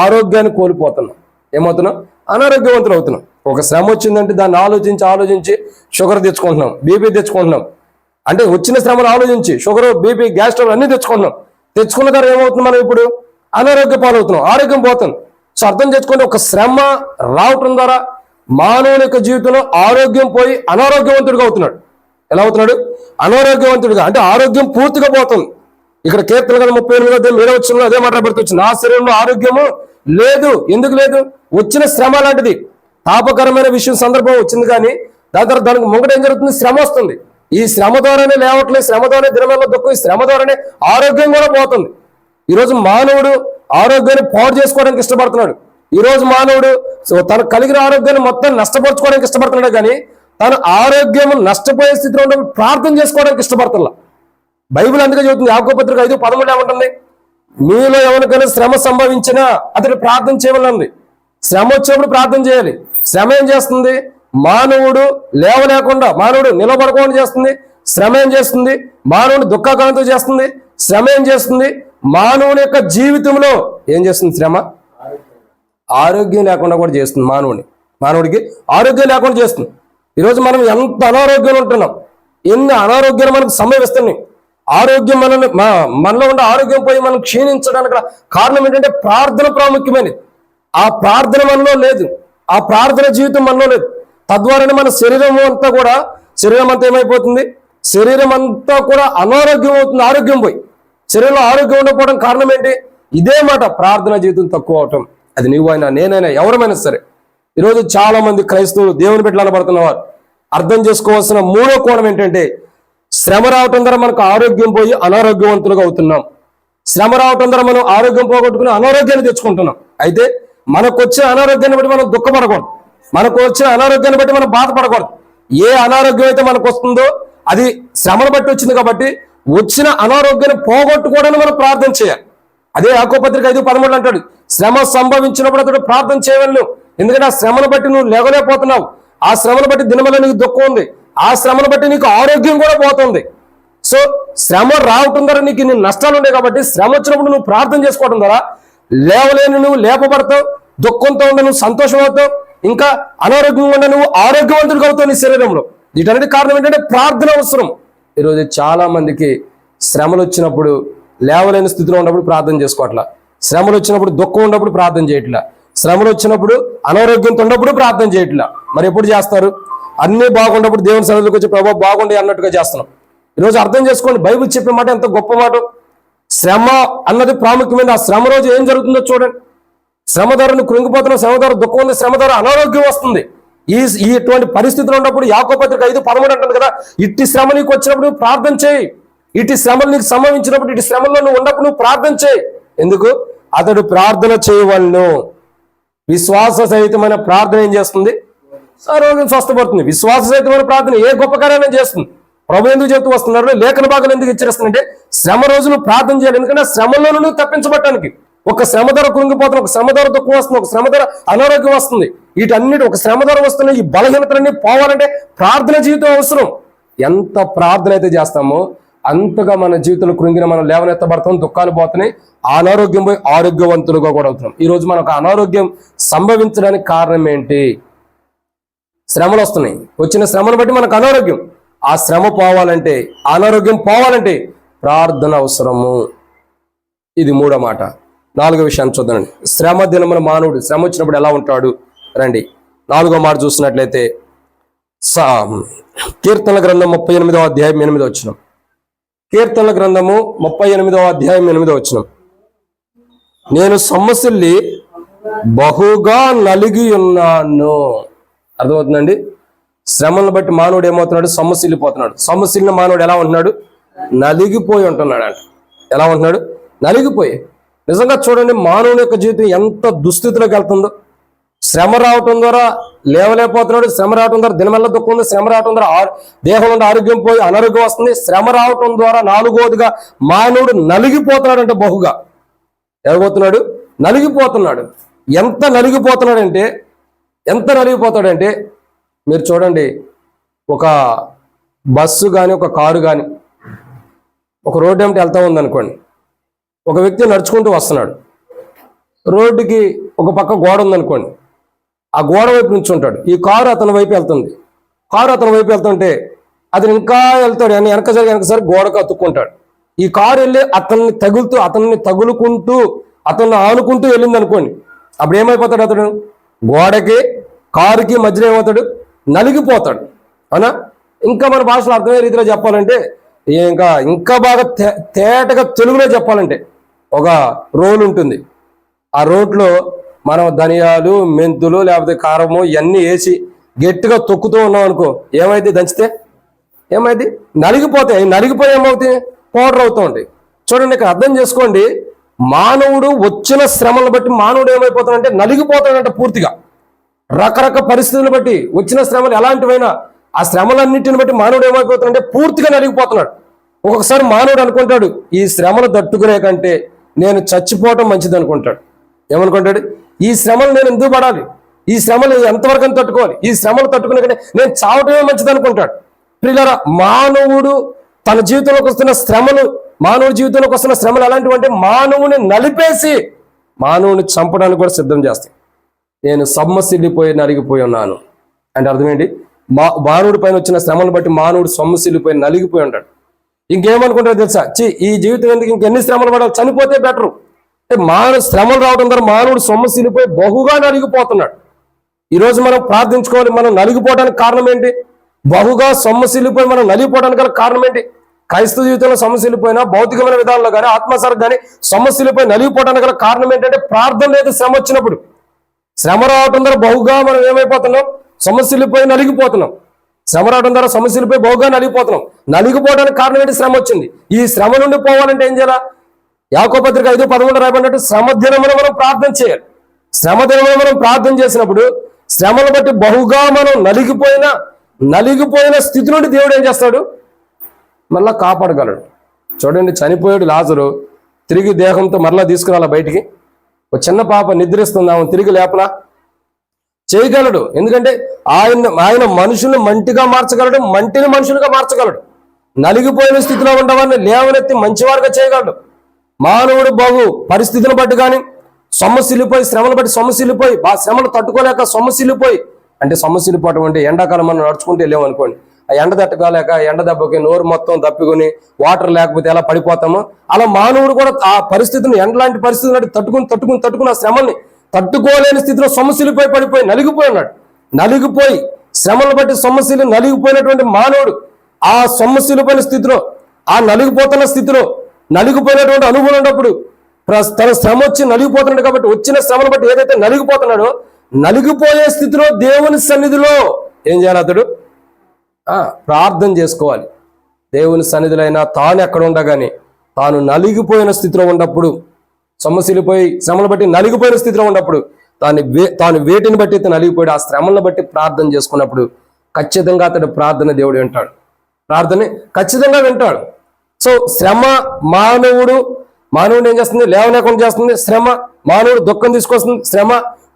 ఆరోగ్యాన్ని కోల్పోతున్నాం. ఏమవుతున్నాం? అనారోగ్యవంతులు అవుతున్నాం. ఒక శ్రమ వచ్చిందంటే దాన్ని ఆలోచించి షుగర్ తెచ్చుకుంటున్నాం, బీపీ తెచ్చుకుంటున్నాం. అంటే వచ్చిన శ్రమను ఆలోచించి షుగర్, బీపీ, గ్యాస్ ట్రబుల్ అన్ని తెచ్చుకుంటున్నాం. తెచ్చుకున్న ద్వారా ఏమవుతుంది? మనం ఇప్పుడు అనారోగ్య పాలవుతున్నాం, ఆరోగ్యం పోతుంది. సో అర్థం చేసుకోండి, ఒక శ్రమ రావటం ద్వారా మానవుని యొక్క జీవితంలో ఆరోగ్యం పోయి అనారోగ్యవంతుడిగా అవుతున్నాడు. ఎలా అవుతున్నాడు? అనారోగ్యవంతుడిగా, అంటే ఆరోగ్యం పూర్తిగా పోతుంది. ఇక్కడ కీర్తన గ్రంథం 38వ అధ్యాయం 7వ వచనంలో అదే మాట్లాడబడుతుంది. నా శరీరంలో ఆరోగ్యము లేదు. ఎందుకు లేదు? వచ్చిన శ్రమ లాంటిది. తాపకరమైన విషయం సందర్భం వచ్చింది, కానీ దాని తర్వాత దానికి ముంగట ఏం జరుగుతుంది? శ్రమ వస్తుంది. ఈ శ్రమ ద్వారానే లేవట్లేదు, శ్రమ ద్వారానే దినమెల్లా దుఃఖం, ఈ శ్రమ ద్వారానే ఆరోగ్యం కూడా పోతుంది. ఈరోజు మానవుడు ఆరోగ్యాన్ని పాడు చేసుకోవడానికి ఇష్టపడుతున్నాడు. ఈరోజు మానవుడు తనకు కలిగిన ఆరోగ్యాన్ని మొత్తం నష్టపరచుకోవడానికి ఇష్టపడుతున్నాడు, కానీ తన ఆరోగ్యం నష్టపోయే స్థితిలో ఉన్నప్పుడు ప్రార్థన చేసుకోవడానికి ఇష్టపడుతున్నా. బైబిల్ అందుకే చెబుతుంది, యాకోబు పత్రిక 5:13 ఏమంటుంది? మీలో ఎవరికైనా శ్రమ సంభవించినా అతడు ప్రార్థన చేయాలంది. శ్రమ వచ్చినప్పుడు ప్రార్థన చేయాలి. శ్రమ ఏం చేస్తుంది? మానవుడు లేవలేకుండా, మానవుడు నిలబడకుండా చేస్తుంది. శ్రమ ఏం చేస్తుంది? మానవుడు దుఃఖాకారంతో చేస్తుంది. శ్రమ ఏం చేస్తుంది? మానవుని యొక్క జీవితంలో ఏం చేస్తుంది? శ్రమ ఆరోగ్యం లేకుండా కూడా చేస్తుంది. మానవుడికి ఆరోగ్యం లేకుండా చేస్తుంది. ఈరోజు మనం ఎంత అనారోగ్యంలో ఉంటున్నాం, ఎన్ని అనారోగ్యాలు మనకు సంభవిస్తున్నాయి. ఆరోగ్యం మనలో ఉండే ఆరోగ్యం పోయి మనం క్షీణించడానికి కారణం ఏంటంటే ప్రార్థన ప్రాముఖ్యమైనది. ఆ ప్రార్థన మనలో లేదు, ఆ ప్రార్థన జీవితం మనలో లేదు. తద్వారానే మన శరీరం అంతా ఏమైపోతుంది? శరీరం అంతా కూడా అనారోగ్యం అవుతుంది. ఆరోగ్యం పోయి శరీరంలో ఆరోగ్యం ఉండకపోవడం కారణం ఏంటి? ఇదే మాట, ప్రార్థన జీవితం తక్కువ అవటం. అది నువ్వైనా నేనైనా ఎవరమైనా సరే. ఈరోజు చాలా మంది క్రైస్తవులు దేవుని బిడ్డలు అనబడుతున్నవారు అర్థం చేసుకోవాల్సిన మూడో కోణం ఏంటంటే, శ్రమ రావటం ద్వారా మనకు ఆరోగ్యం పోయి అనారోగ్యవంతులుగా అవుతున్నాం. శ్రమ రావటం ద్వారా మనం ఆరోగ్యం పోగొట్టుకుని అనారోగ్యాన్ని తెచ్చుకుంటున్నాం. అయితే మనకు వచ్చే అనారోగ్యాన్ని బట్టి మనం దుఃఖపడకూడదు, మనకు వచ్చే అనారోగ్యాన్ని బట్టి మనం బాధపడకూడదు. ఏ అనారోగ్యం అయితే మనకు వస్తుందో అది శ్రమను బట్టి వచ్చింది, కాబట్టి వచ్చిన అనారోగ్యాన్ని పోగొట్టుకోవడానికి మనం ప్రార్థన చేయాలి. అదే యాకోబు పత్రిక 5:13 అంటాడు, శ్రమ సంభవించినప్పుడు అతడు ప్రార్థన చేయవలను. ఎందుకంటే ఆ శ్రమను బట్టి నువ్వు లేవలేకపోతున్నావు, ఆ శ్రమను బట్టి దినమల్ల నీకు దుఃఖం ఉంది, ఆ శ్రమను బట్టి నీకు ఆరోగ్యం కూడా పోతుంది. సో శ్రమ రావటం ద్వారా నీకు నీ నష్టాలు ఉన్నాయి, కాబట్టి శ్రమ వచ్చినప్పుడు నువ్వు ప్రార్థన చేసుకోవడం ద్వారా లేవలేని నువ్వు లేపబడతావు, దుఃఖంతో ఉండే నువ్వు సంతోషం అవుతావు, ఇంకా అనారోగ్యంగా ఉండే నువ్వు ఆరోగ్యవంతుడిగా అవుతావు నీ శరీరంలో. వీటన్నిటి కారణం ఏంటంటే ప్రార్థన అవసరం. ఈరోజు చాలా మందికి శ్రమలు వచ్చినప్పుడు లేవలేని స్థితిలో ఉన్నప్పుడు ప్రార్థన చేసుకోవట్లా, శ్రమలు వచ్చినప్పుడు దుఃఖం ఉన్నప్పుడు ప్రార్థన చేయట్లా, శ్రమలు వచ్చినప్పుడు అనారోగ్యంతో ఉన్నప్పుడు ప్రార్థన చేయట్లా. మరి ఎప్పుడు చేస్తారు? అన్నీ బాగున్నప్పుడు దేవుని సన్నిధిలోకి వచ్చి ప్రభు బాగుండి అన్నట్టుగా చేస్తున్నాం. ఈరోజు అర్థం చేసుకోండి, బైబిల్ చెప్పే మాట ఎంత గొప్ప మాట. శ్రమ అన్నది ప్రాముఖ్యమైన. ఆ శ్రమ రోజు ఏం జరుగుతుందో చూడండి. శ్రమ ద్వారా నువ్వు కృంగిపోతున్నావు, శ్రమ ద్వారా దుఃఖం ఉంది, శ్రమ ద్వారా అనారోగ్యం వస్తుంది. ఇటువంటి పరిస్థితులు ఉన్నప్పుడు యాకోబు పత్రిక 5:13 అంటుంది కదా, ఇట్టి శ్రమ నీకు వచ్చినప్పుడు నువ్వు ప్రార్థన చేయి, ఇటు శ్రమలు నీకు సంభవించినప్పుడు, ఇటు శ్రమల్లో నువ్వు ఉన్నప్పుడు నువ్వు ప్రార్థన చేయి. ఎందుకు? అతడు ప్రార్థన చేయవలను. విశ్వాస సహితమైన ప్రార్థన ఏం చేస్తుంది? ఆరోగ్యం స్వస్థపడుతుంది. విశ్వాస సహితమైన ప్రార్థన ఏ గొప్ప కార్యాన్ని చేస్తుంది. ప్రభు ఎందుకు చెప్తూ వస్తున్నారు? లేఖన భాగాలు ఎందుకు ఇచ్చేస్తుందంటే శ్రమ రోజులు ప్రార్థన చేయాలి. ఎందుకంటే శ్రమల్లో నువ్వు తప్పించబట్టడానికి. ఒక శ్రమ ధర కృంగిపోతుంది, ఒక శ్రమ ధర తక్కువ వస్తుంది, ఒక శ్రమ ధర అనారోగ్యం వస్తుంది. వీటన్నిటి ఒక శ్రమ ధర వస్తున్న ఈ బలహీనతలన్నీ పోవాలంటే ప్రార్థన జీవితం అవసరం. ఎంత ప్రార్థన అయితే చేస్తామో అంతగా మన జీవితంలో కృంగిన మనం లేవనెత్తబడతాం, దుఃఖాలు పోతున్నాయి, అనారోగ్యం పోయి ఆరోగ్యవంతులుగా కూడా అవుతున్నాం. ఈరోజు మనకు అనారోగ్యం సంభవించడానికి కారణం ఏంటి? శ్రమలు వస్తున్నాయి. వచ్చిన శ్రమను బట్టి మనకు అనారోగ్యం. ఆ శ్రమ పోవాలంటే, అనారోగ్యం పోవాలంటే ప్రార్థన అవసరము. ఇది 3వ మాట. 4వ విషయాన్ని చూద్దామండి. శ్రమ దినమున మానవుడు శ్రమ వచ్చినప్పుడు ఎలా ఉంటాడు? రండి 4వ మాట చూసినట్లయితే కీర్తనల గ్రంథం 38వ అధ్యాయం 8వ వచనం. కీర్తనల గ్రంథము 38వ అధ్యాయం 8వ వచనం. నేను సొమ్మసిల్లి బహుగా నలిగి ఉన్నాను. అర్థమవుతుందండి? శ్రమలను బట్టి మానవుడు ఏమవుతున్నాడు? సొమ్మసిల్లిపోతున్నాడు. సొమ్మసిల్లిన మానవుడు ఎలా ఉంటున్నాడు? నలిగిపోయి ఉంటున్నాడు అంట. ఎలా ఉంటున్నాడు? నలిగిపోయి. నిజంగా చూడండి, మానవుని యొక్క జీవితం ఎంత దుస్థితిలోకి వెళ్తుందో. శ్రమ రావటం ద్వారా లేవలేకపోతున్నాడు, శ్రమ రావటం ద్వారా దినమెల్ల దుఃఖం ఉంది, శ్రమ రావటం ద్వారా దేహం నుండి ఆరోగ్యం పోయి అనారోగ్యం వస్తుంది. శ్రమ రావటం ద్వారా 4వదిగా మానవుడు నలిగిపోతున్నాడు అంటే బహుగా. ఎలాగోతున్నాడు? నలిగిపోతున్నాడు. ఎంత నలిగిపోతున్నాడంటే మీరు చూడండి, ఒక బస్సు కానీ ఒక కారు కానీ ఒక రోడ్డు ఏమిటి వెళ్తా ఉందనుకోండి. ఒక వ్యక్తి నడుచుకుంటూ వస్తున్నాడు, రోడ్డుకి ఒక పక్క గోడ ఉందనుకోండి, ఆ గోడ వైపు నుంచి ఉంటాడు. ఈ కారు అతని వైపు వెళ్తుంది. కారు అతని వైపు వెళ్తుంటే అతను ఇంకా వెళ్తాడు, అని వెనకసారి గోడకు అతుక్కుంటాడు. ఈ కారు వెళ్ళి అతన్ని తగులుకుంటూ అతన్ని ఆనుకుంటూ వెళ్ళింది అనుకోండి. అప్పుడు ఏమైపోతాడు? అతడు గోడకి కారుకి మధ్యలో ఏమవుతాడు? నలిగిపోతాడు. అవునా? ఇంకా మన భాషలో అర్థమయ్యే రీతిలో చెప్పాలంటే, ఇంకా బాగా తేటగా తెలుగులో చెప్పాలంటే, ఒక రోలు ఉంటుంది. ఆ రోడ్లో మనం ధనియాలు, మెంతులు, లేకపోతే కారము ఇవన్నీ వేసి గట్టిగా తొక్కుతూ ఉన్నాం అనుకో, ఏమైంది? దంచితే ఏమైంది? నలిగిపోతాయి. నలిగిపోయి ఏమవుతాయి? పౌడర్ అవుతూ ఉంటాయి. చూడండి, ఇక్కడ అర్థం చేసుకోండి, మానవుడు వచ్చిన శ్రమలను బట్టి మానవుడు ఏమైపోతాడంటే నలిగిపోతాడంట పూర్తిగా. రకరకాల పరిస్థితులను బట్టి వచ్చిన శ్రమలు ఎలాంటివైనా ఆ శ్రమలన్నింటిని బట్టి మానవుడు ఏమైపోతాడంటే పూర్తిగా నలిగిపోతున్నాడు. ఒక్కొక్కసారి మానవుడు అనుకుంటాడు, ఈ శ్రమలు తట్టుకునే కంటే నేను చచ్చిపోవటం మంచిది అనుకుంటాడు. ఏమనుకుంటాడు? ఈ శ్రమలు నేను ఎందుకు పడాలి? ఈ శ్రమలు ఎంతవరకు తట్టుకోవాలి? ఈ శ్రమలు తట్టుకునే కంటే నేను చావటమే మంచిది అనుకుంటాడు. ప్రియులారా, మానవుడు తన జీవితంలోకి వస్తున్న శ్రమలు, మానవుడి జీవితంలోకి వస్తున్న శ్రమలు ఎలాంటివి అంటే మానవుని నలిపేసి మానవుని చంపడానికి కూడా సిద్ధం చేస్తాయి. నేను సొమ్మసిల్లిపోయి నలిగిపోయి ఉన్నాను అంటే అర్థం ఏంటి? మానవుడి పైన వచ్చిన శ్రమను బట్టి మానవుడు సొమ్మసిల్లిపోయి నలిగిపోయి ఉంటాడు. ఇంకేమనుకుంటారో తెలుసా? ఈ జీవితం ఎందుకు, ఇంకెన్ని శ్రమలు పడాలి, చనిపోతే బెటరు. శ్రమలు రావడం ద్వారా మానవుడు సొమ్మసిల్లిపోయి బహుగా నలిగిపోతున్నాడు. ఈరోజు మనం ప్రార్థించుకోవాలి. మనం నలిగిపోవడానికి కారణం ఏంటి? బహుగా సొమ్మసిల్లిపోయి మనం నలిగిపోవడానికి గల కారణం ఏంటి? క్రైస్తవ జీవితంలో సొమ్మసిల్లిపోయినా, భౌతికమైన విధానంలో కానీ ఆత్మసారకు కానీ సొమ్మసిల్లిపోయి నలిగిపోవడానికి గల కారణం ఏంటంటే ప్రార్థన లేదు. శ్రమ వచ్చినప్పుడు శ్రమ రావటం ద్వారా బహుగా మనం ఏమైపోతున్నాం? సొమ్మసిల్లిపోయి నలిగిపోతున్నాం. శ్రమ రావడం ద్వారా సమస్యలపై బహుగా నలిగిపోతున్నాం. నలిగిపోవడానికి కారణం ఏంటి? శ్రమ వచ్చింది. ఈ శ్రమ నుండి పోవాలంటే ఏం చేయాలా? యాకోబు పత్రిక 5:13 రాయబడినట్టు శ్రమ దినమున మనం ప్రార్థన చేయాలి. శ్రమ దినమున మనం ప్రార్థన చేసినప్పుడు శ్రమను బట్టి బహుగా మనం నలిగిపోయిన స్థితి నుండి దేవుడు ఏం చేస్తాడు? మళ్ళా కాపాడగలడు. చూడండి, చనిపోయాడు లాజరు, తిరిగి దేహంతో మరలా తీసుకురాలా బయటికి. ఒక చిన్న పాప నిద్రిస్తుంది, ఆమె తిరిగి లేపలా చేయగలడు. ఎందుకంటే ఆయన మనుషుల్ని మంటిగా మార్చగలడు, మంటిని మనుషులుగా మార్చగలడు. నలిగిపోయిన స్థితిలో ఉండవారిని లేవనెత్తి మంచివారుగా చేయగలడు. మానవుడు బహు పరిస్థితిని బట్టి కానీ సొమ్మసిల్లిపోయి, శ్రమను బట్టి సొమ్మసిల్లిపోయి, ఆ శ్రమను తట్టుకోలేక సొమ్మసిల్లిపోయి, అంటే సొమ్మసిల్లిపోవటం అంటే ఎండాకాలం మనం నడుచుకుంటే వెళ్ళామనుకోండి, ఆ ఎండ తట్టుకోలేక ఎండ దెబ్బకి నోరు మొత్తం తప్పుకొని వాటర్ లేకపోతే ఎలా పడిపోతామో అలా మానవుడు కూడా ఆ పరిస్థితిని, ఎండలాంటి పరిస్థితులు తట్టుకుని ఆ శ్రమల్ని తట్టుకోలేని స్థితిలో సొమ్మసిల్లిపోయి పడిపోయి నలిగిపోయి ఉన్నాడు. నలిగిపోయి శ్రమను బట్టి సొమ్మసిల్లి నలిగిపోయినటువంటి మానవుడు ఆ సొమ్మసిల్లిపోయిన స్థితిలో, ఆ నలిగిపోతున్న స్థితిలో, నలిగిపోయినటువంటి అనుభవం ఉన్నప్పుడు తన శ్రమ వచ్చి నలిగిపోతున్నాడు కాబట్టి వచ్చిన శ్రమను బట్టి ఏదైతే నలిగిపోతున్నాడో నలిగిపోయే స్థితిలో దేవుని సన్నిధిలో ఏం చేయాలి అతడు? ప్రార్థన చేసుకోవాలి. దేవుని సన్నిధిలో అయినా తాను ఎక్కడ ఉండగానే తాను నలిగిపోయిన స్థితిలో ఉన్నప్పుడు, సమస్యలపోయి శ్రమలు బట్టి నలిగిపోయిన స్థితిలో ఉన్నప్పుడు, తాను వేటిని బట్టి నలిగిపోయి ఆ శ్రమలను బట్టి ప్రార్థన చేసుకున్నప్పుడు ఖచ్చితంగా అతడు ప్రార్థన దేవుడు వింటాడు. ప్రార్థన ఖచ్చితంగా వింటాడు. సో శ్రమ మానవుడు ఏం చేస్తుంది? లేవలేకుండా చేస్తుంది. శ్రమ మానవుడు దుఃఖం తీసుకొస్తుంది. శ్రమ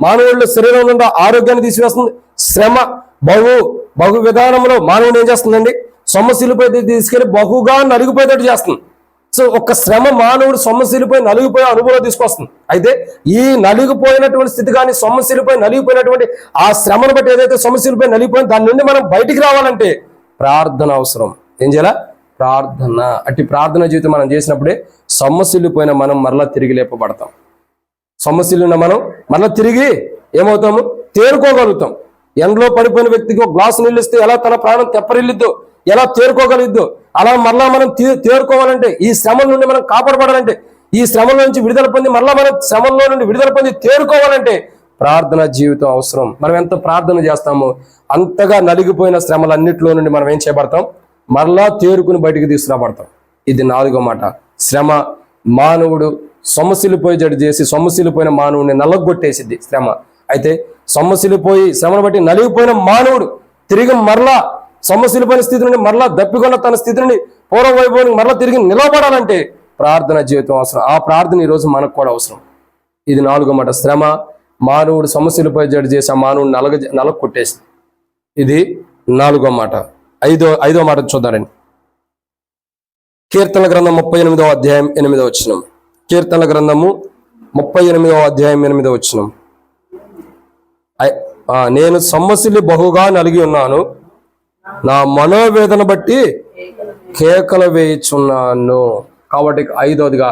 మానవుడు శరీరం నుండి ఆరోగ్యాన్ని తీసివేస్తుంది. శ్రమ బహు విధానంలో మానవుడు ఏం చేస్తుందండి? సమస్యలపై తీసుకెళ్లి బహుగా నలిగిపోయేటట్టు చేస్తుంది. సో ఒక శ్రమ మానవుడు సమస్యలపై నలిగిపోయే అనుభవం తీసుకొస్తుంది. అయితే ఈ నలిగిపోయినటువంటి స్థితి కానీ సమస్యలపై నలిగిపోయినటువంటి ఆ శ్రమను బట్టి ఏదైతే సమస్యలపై నలిగిపోయిందో దాని నుండి మనం బయటికి రావాలంటే ప్రార్థన అవసరం. ఏం చేయాలా? ప్రార్థన. అట్టి ప్రార్థన జీవితం మనం చేసినప్పుడే సమస్యలు పోయిన మనం మరలా తిరిగి లేపబడతాం. సమస్యలున్న మనం మరలా తిరిగి ఏమవుతాము? తేరుకోగలుగుతాం. ఎండలో పడిపోయిన వ్యక్తికి ఒక గ్లాసు నీళ్ళు ఇస్తే ఎలా తన ప్రాణం తెప్పరిల్లిద్దో, ఎలా తేరుకోగలిగిద్దో, అలా మరలా మనం తేరుకోవాలంటే, ఈ శ్రమల నుండి మనం కాపాడబడాలంటే, ఈ శ్రమల నుంచి విడుదల పొంది మరలా మనం శ్రమల్లో నుండి విడుదల పొంది తేరుకోవాలంటే ప్రార్థన జీవితం అవసరం. మనం ఎంత ప్రార్థన చేస్తామో అంతగా నలిగిపోయిన శ్రమలన్నింటిలో నుండి మనం ఏం చేయబడతాం? మరలా తేరుకుని బయటికి తీసుకురాబడతాం. ఇది 4వ మాట. శ్రమ మానవుడు సమస్యలు పోయి జడి చేసి సమస్యలు పోయిన మానవుడిని నలగొట్టేసిద్ది శ్రమ. అయితే సమస్యలు పోయి శ్రమను బట్టి నలిగిపోయిన మానవుడు తిరిగి మరలా సమస్యలు పోయిన స్థితి నుండి మరలా దప్పికొన్న తన స్థితి నుండి పూర్వ వైభవానికి మరలా తిరిగి నిలబడాలంటే ప్రార్థన జీవితం అవసరం. ఆ ప్రార్థన ఈరోజు మనకు కూడా అవసరం. ఇది 4వ మాట. శ్రమ మానవుడు సమస్యలపై జడి చేసి ఆ మానవుడిని నలగ కొట్టేసింది. ఇది 4వ మాట. ఐదో మాట చూద్దారండి. కీర్తన గ్రంథం 38వ అధ్యాయం 8వ వచనం. కీర్తన గ్రంథము 38వ అధ్యాయం 8వ వచనం. నేను సమస్యలు బహుగా నలిగి ఉన్నాను, నా మనోవేదన బట్టి కేకలు వేయుచున్నాను. కాబట్టి 5వదిగా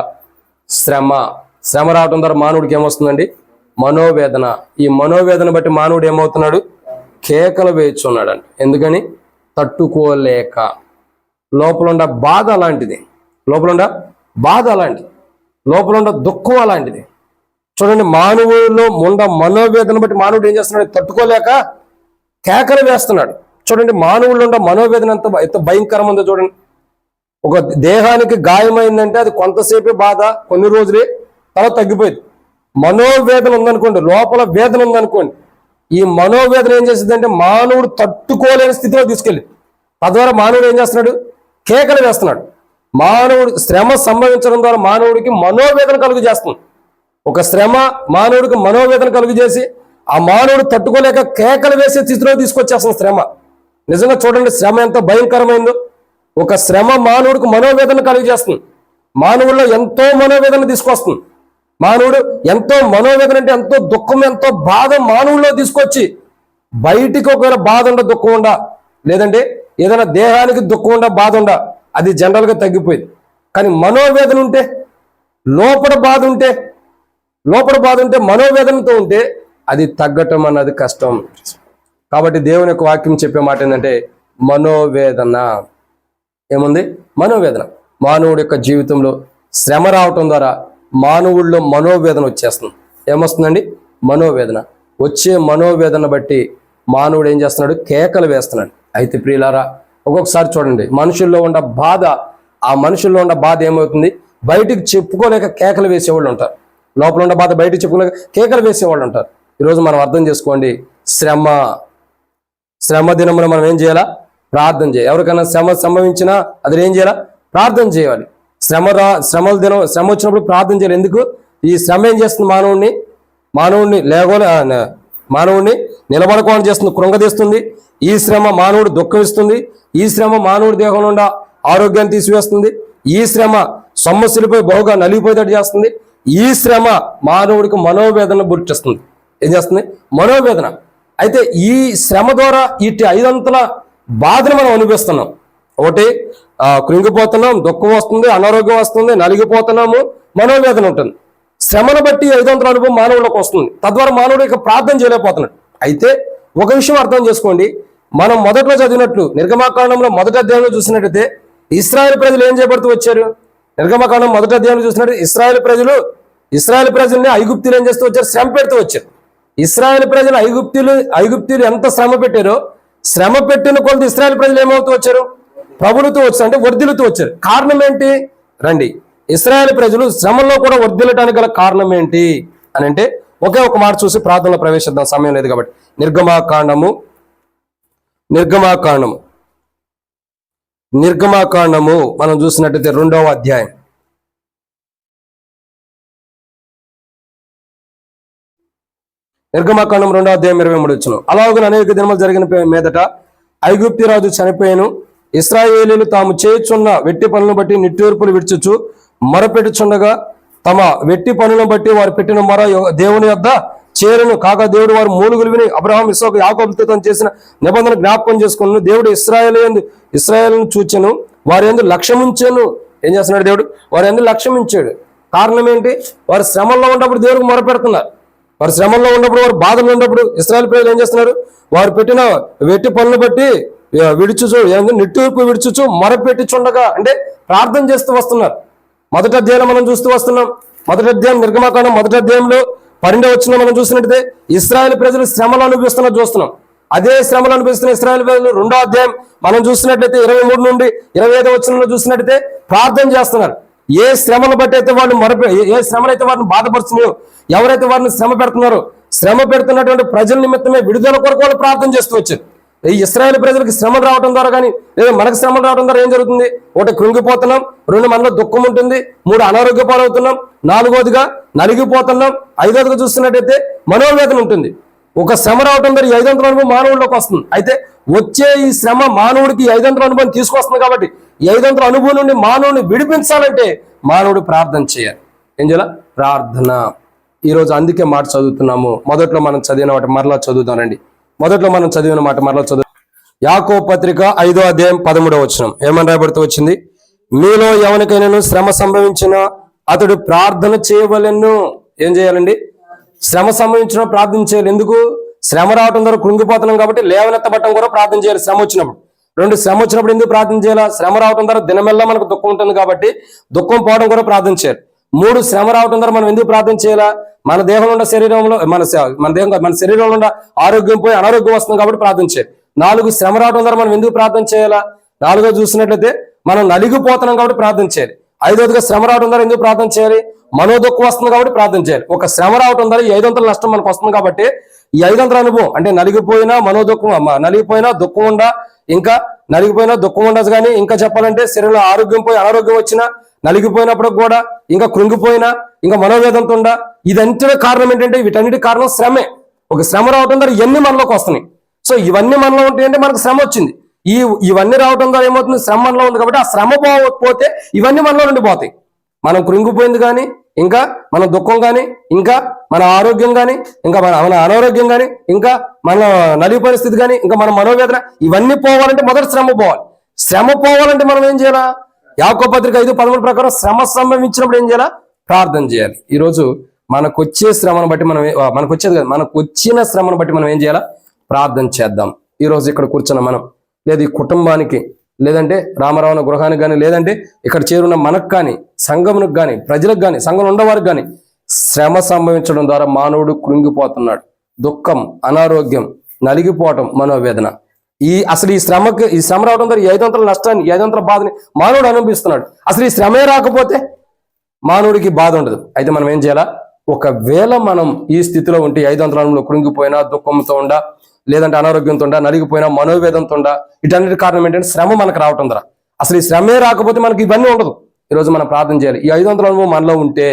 శ్రమ రావటం ద్వారా మానవుడికి ఏమొస్తుందండి? మనోవేదన. ఈ మనోవేదన బట్టి మానవుడు ఏమవుతున్నాడు? కేకలు వేయుచున్నాడు అండి. ఎందుకని? తట్టుకోలేక. లోపల ఉండ బాధ అలాంటిది, లోపల ఉండ దుఃఖం అలాంటిది. చూడండి, మానవుల్లో మనోవేదన బట్టి మానవుడు ఏం చేస్తున్నాడు? తట్టుకోలేక కేకలు వేస్తున్నాడు. చూడండి, మానవుల్లో ఉండ మనోవేదన ఎంత భయంకరం ఉందో చూడండి. ఒక దేహానికి గాయమైందంటే అది కొంతసేపే బాధ, కొన్ని రోజులే, తర్వాత తగ్గిపోయింది. మనోవేదన ఉందనుకోండి, లోపల వేదన ఉందనుకోండి, ఈ మనోవేదన ఏం చేసిందంటే మానవుడు తట్టుకోలేని స్థితిలో తీసుకెళ్ళి తద్వారా మానవుడు ఏం చేస్తున్నాడు? కేకలు వేస్తున్నాడు. మానవుడు శ్రమ సంభవించడం ద్వారా మానవుడికి మనోవేదన కలుగు చేస్తుంది. ఒక శ్రమ మానవుడికి మనోవేదన కలుగు చేసి ఆ మానవుడు తట్టుకోలేక కేకలు వేసే స్థితిలో తీసుకొచ్చేస్తుంది శ్రమ. నిజంగా చూడండి శ్రమ ఎంత భయంకరమైందో. ఒక శ్రమ మానవుడికి మనోవేదన కలుగు చేస్తుంది. మానవుల్లో ఎంతో మనోవేదన తీసుకొస్తుంది. మానవుడు ఎంతో మనోవేదన అంటే ఎంతో దుఃఖం, ఎంతో బాధ మానవుల్లో తీసుకొచ్చి బయటికి ఒకవేళ బాధ ఉండ, దుఃఖం ఉండ, లేదంటే ఏదైనా దేహానికి దుఃఖం ఉండ, బాధ ఉండ, అది జనరల్గా తగ్గిపోయింది. కానీ మనోవేదన ఉంటే, లోపల బాధ ఉంటే మనోవేదనతో ఉంటే అది తగ్గటం అన్నది కష్టం. కాబట్టి దేవుని యొక్క వాక్యం చెప్పే మాట ఏంటంటే మనోవేదన. ఏముంది? మనోవేదన. మానవుడి యొక్క జీవితంలో శ్రమ రావటం ద్వారా మానవుల్లో మనోవేదన వచ్చేస్తుంది. ఏమొస్తుందండి? మనోవేదన. వచ్చే మనోవేదన బట్టి మానవుడు ఏం చేస్తున్నాడు? కేకలు వేస్తున్నాడు. అయితే ప్రియులారా, ఒక్కొక్కసారి చూడండి, మనుషుల్లో ఉన్న బాధ, ఆ మనుషుల్లో ఉన్న బాధ ఏమవుతుంది? బయటికి చెప్పుకోలేక కేకలు వేసేవాళ్ళు ఉంటారు. లోపల ఉన్న బాధ బయటికి చెప్పుకోలేక కేకలు వేసేవాళ్ళు ఉంటారు. ఈరోజు మనం అర్థం చేసుకోండి, శ్రమ దినమున మనం ఏం చేయాలా? ప్రార్థన చేయాలి. ఎవరికైనా శ్రమ సంభవించినా అది ఏం చేయాలా? ప్రార్థన చేయాలి. శ్రమ వచ్చినప్పుడు ప్రార్థన చేయాలి. ఎందుకు? ఈ శ్రమ ఏం చేస్తుంది? మానవుడిని నిలబడుకోవాలని చేస్తుంది, కృంగదీస్తుంది. ఈ శ్రమ మానవుడు దుఃఖం ఇస్తుంది. ఈ శ్రమ మానవుడి దేహంలో ఉన్న ఆరోగ్యాన్ని తీసివేస్తుంది. ఈ శ్రమ సమస్యలపై బహుగా నలిగిపోయేటట్టు చేస్తుంది. ఈ శ్రమ మానవుడికి మనోవేదన గుర్తిస్తుంది. ఏం చేస్తుంది? మనోవేదన. అయితే ఈ శ్రమ ద్వారా ఇటు 5 అంతల బాధను మనం అనిపిస్తున్నాం. ఒకటి, కృంగిపోతున్నాం, దుఃఖం వస్తుంది, అనారోగ్యం వస్తుంది, నలిగిపోతున్నాము, మనోవేదన ఉంటుంది. శ్రమను బట్టి 5 అంతల అనుభవం మానవులకు వస్తుంది. తద్వారా మానవుడు ఇక ప్రార్థన చేయలేకపోతున్నాడు. అయితే ఒక విషయం అర్థం చేసుకోండి, మనం మొదట్లో చదివినట్లు నిర్గమాకాండంలో మొదటి అధ్యాయంలో చూసినట్టయితే ఇశ్రాయేలు ప్రజలు ఏం చేయబడుతూ వచ్చారు? నిర్గమకాండం మొదటి అధ్యాయంలో చూసినట్టు ఇశ్రాయేలు ప్రజల్ని ఐగుప్తులు ఏం చేస్తూ వచ్చారు? శ్రమ పెడుతూ వచ్చారు. ఇశ్రాయేల్ ప్రజలు ఐగుప్తీయులు ఎంత శ్రమ పెట్టారో, శ్రమ పెట్టిన కొలది ఇశ్రాయేల్ ప్రజలు ఏమవుతూ వచ్చారు? ప్రభులుతూ వచ్చారు, అంటే వర్ధిల్లుతూ వచ్చారు. కారణం ఏంటి? రండి, ఇశ్రాయేల్ ప్రజలు శ్రమల్లో కూడా వర్ధిల్లటానికి గల కారణం ఏంటి అని అంటే ఒకే ఒక మాట చూసి ప్రార్థనలో ప్రవేశిద్దాం, సమయం లేదు కాబట్టి. నిర్గమాకాండము మనం చూసినట్టయితే 2వ అధ్యాయం. నిర్గమాకాండం 2వ అధ్యాయం 23 వచనం. అలాగే అనేక దినములు జరిగిన మీదట ఐగుప్తి రాజు చనిపోయాను. ఇశ్రాయేలీయులు తాము చేయుచున్న వెట్టి పనులను బట్టి నిట్టూర్పులు విడుచుచు మొరపెట్టుచుండగా తమ వెట్టి పనులను బట్టి వారు పెట్టిన మొర దేవుని యొద్ద చేరును. కాగా దేవుడు వారు మూలుగులు విని అబ్రహాం, ఇస్సాకు, యాకోబులతో చేసిన నిబంధన జ్ఞాపకం చేసుకున్నాను. దేవుడు ఇశ్రాయేలును చూచెను, వారి యందు లక్ష్యముంచాను. ఏం చేస్తున్నాడు దేవుడు? వారి యందు లక్ష్యమించాడు. కారణం ఏంటి? వారు శ్రమల్లో ఉన్నప్పుడు దేవుడికి మొరపెడుతున్నారు. వారు శ్రమంలో ఉన్నప్పుడు, వారు బాధలు ఉన్నప్పుడు ఇశ్రాయేల్ ప్రజలు ఏం చేస్తున్నారు? వారు పెట్టిన వెట్టి పనులు బట్టి విడుచుచు, నిట్టూర్పు విడుచుచు మొరపెట్టుచుండగా, అంటే ప్రార్థన చేస్తూ వస్తున్నారు. మొదటి అధ్యాయం మనం చూస్తూ వస్తున్నాం. మొదటి అధ్యాయం నిర్గమాకాండం 1వ అధ్యాయంలో 12వ వచనం మనం చూసినట్టయితే ఇశ్రాయేల్ ప్రజలు శ్రమలు చూస్తున్నాం. అదే శ్రమలు అనిపిస్తున్న ఇశ్రాయేల్ ప్రజలు 2వ అధ్యాయం మనం చూసినట్లయితే 23 నుండి 25వ వచనంలో చూసినట్టయితే ప్రార్థన చేస్తున్నారు. ఏ శ్రమను బట్టి అయితే వాళ్ళు ఏ శ్రమలు అయితే వారిని బాధపరుస్తున్నాయో, ఎవరైతే వారిని శ్రమ పెడుతున్నారో, శ్రమ పెడుతున్నటువంటి ప్రజల నిమిత్తమే విడుదల కొరకు వాళ్ళు ప్రార్థన చేస్తూ వచ్చారు. ఈ ఇశ్రాయేల్ ప్రజలకు శ్రమలు రావడం ద్వారా కానీ, లేదా మనకు శ్రమలు రావడం ద్వారా ఏం జరుగుతుంది? 1 కృంగిపోతున్నాం, 2 మనలో దుఃఖం ఉంటుంది, 3 అనారోగ్య పాలవుతున్నాం, 4వదిగా నలిగిపోతున్నాం, 5వదిగా చూస్తున్నట్టయితే మనోవేదన ఉంటుంది. ఒక శ్రమ రావడం ద్వారా ఈ 500 అనుభవం మానవుడిలోకి వస్తుంది. అయితే వచ్చే ఈ శ్రమ మానవుడికి 500 అనుభవం తీసుకొస్తుంది. కాబట్టి ఈ 500 అనుభవం నుండి మానవుని విడిపించాలంటే మానవుడు ప్రార్థన చేయాలి. ఏం చేయాలి? ప్రార్థన. ఈరోజు అందుకే మాట చదువుతున్నాము. మొదట్లో మనం చదివిన మాట మరలా చదువుతానండి. మొదట్లో మనం చదివిన మాట మరలా చదువు. యాకోబు పత్రిక 5వ అధ్యాయం 13వ వచనం ఏమని రాయబడుతూ వచ్చింది? మీలో ఎవరికైనా శ్రమ సంభవించిన అతడు ప్రార్థన చేయవలెను. ఏం చేయాలండి? శ్రమ సంభవించిన ప్రార్థన చేయాలి. ఎందుకు? శ్రమ రావడం ద్వారా కృంగిపోతున్నాం కాబట్టి లేవనెత్తబట్టం కూడా ప్రార్థన చేయాలి. శ్రమ వచ్చినప్పుడు. 2 శ్రమ వచ్చినప్పుడు ఎందుకు ప్రార్థన చేయాలా? శ్రమ రావడం ద్వారా దినమెల్లా మనకు దుఃఖం ఉంటుంది కాబట్టి దుఃఖం పోవడం కూడా ప్రార్థన చేయాలి. 3 శ్రమ రావడం ద్వారా మనం ఎందుకు ప్రార్థన చేయాలా? మన దేహంలో ఉన్న శరీరంలో మన శరీరంలో ఉన్న ఆరోగ్యం పోయి అనారోగ్యం వస్తుంది కాబట్టి ప్రార్థన చేయాలి. 4 శ్రమ రావడం ద్వారా మనం ఎందుకు ప్రార్థన చేయాలా? 4వ చూసినట్లయితే మనం నలిగిపోతున్నాం కాబట్టి ప్రార్థన చేయాలి. 5వదిగా శ్రమ రావడం ద్వారా ఎందుకు ప్రార్థన చేయాలి? మనోదుఃఖం వస్తుంది కాబట్టి ప్రార్థన చేయాలి. ఒక శ్రమ రావడం ద్వారా ఈ 500 నష్టం మనకు వస్తుంది కాబట్టి ఈ 500 అనుభవం, అంటే నలిగిపోయినా మనోదుఃఖం, నలిగిపోయినా దుఃఖం ఉండా, ఇంకా నలిగిపోయినా దుఃఖం ఉండదు. కానీ ఇంకా చెప్పాలంటే శరీరంలో ఆరోగ్యం పోయి అనారోగ్యం వచ్చినా, నలిగిపోయినప్పుడు కూడా, ఇంకా కృంగిపోయినా, ఇంకా మనోవేదంతో ఉండా, ఇదంతా కారణం ఏంటంటే వీటన్నిటి కారణం శ్రమే. ఒక శ్రమ రావడం ద్వారా ఇవన్నీ మనలోకి వస్తున్నాయి. సో ఇవన్నీ మనలో ఉంటాయంటే మనకు శ్రమ వచ్చింది. ఇవన్నీ రావడం ద్వారా ఏమవుతుంది? శ్రమ మనలో ఉంది కాబట్టి ఆ శ్రమ పోతే ఇవన్నీ మనలో నుండి పోతాయి. మనం కృంగిపోయింది కానీ, ఇంకా మన దుఃఖం కానీ, ఇంకా మన ఆరోగ్యం కానీ, ఇంకా మన అనారోగ్యం కానీ, ఇంకా మన నలిగిపోయిన స్థితి కానీ, ఇంకా మన మనోవేదన, ఇవన్నీ పోవాలంటే మొదటి శ్రమ పోవాలి. శ్రమ పోవాలంటే మనం ఏం చేయాలా? యాకోబు పత్రిక 5:13 ప్రకారం శ్రమ సంభవించినప్పుడు ఏం చేయాలా? ప్రార్థన చేయాలి. ఈరోజు మనకు వచ్చే శ్రమను బట్టి మనకు వచ్చిన శ్రమను బట్టి మనం ఏం చేయాలా? ప్రార్థన చేద్దాం. ఈరోజు ఇక్కడ కూర్చున్న మనం, లేదు ఈ కుటుంబానికి, లేదంటే రామరావణ గృహానికి కానీ, లేదంటే ఇక్కడ చేరున్న మనకు కానీ, సంఘమునికి కానీ, ప్రజలకు కానీ, సంఘంలో ఉండవారికి కానీ శ్రమ సంభవించడం ద్వారా మానవుడు కృంగిపోతున్నాడు. దుఃఖం, అనారోగ్యం, నలిగిపోవటం, మనోవేదన. అసలు ఈ శ్రమ రావడం ద్వారా 500 నష్టాన్ని, 500 బాధని మానవుడు అనుభవిస్తున్నాడు. అసలు ఈ శ్రమే రాకపోతే మానవుడికి బాధ ఉండదు. అయితే మనం ఏం చేయాలా? ఒకవేళ మనం ఈ స్థితిలో ఉంటే 500 అనుభవంలో కృంగిపోయినా, దుఃఖంతో ఉండా, లేదంటే అనారోగ్యంతో ఉండా, నలిగిపోయినా, మనోవేదంతో ఉండా, వీటన్నిటి కారణం ఏంటంటే శ్రమ మనకు రావటం ద్వారా. అసలు ఈ శ్రమే రాకపోతే మనకి ఇవన్నీ ఉండదు. ఈరోజు మనం ప్రార్థన చేయాలి. ఈ 500 అనుభవం మనలో ఉంటే,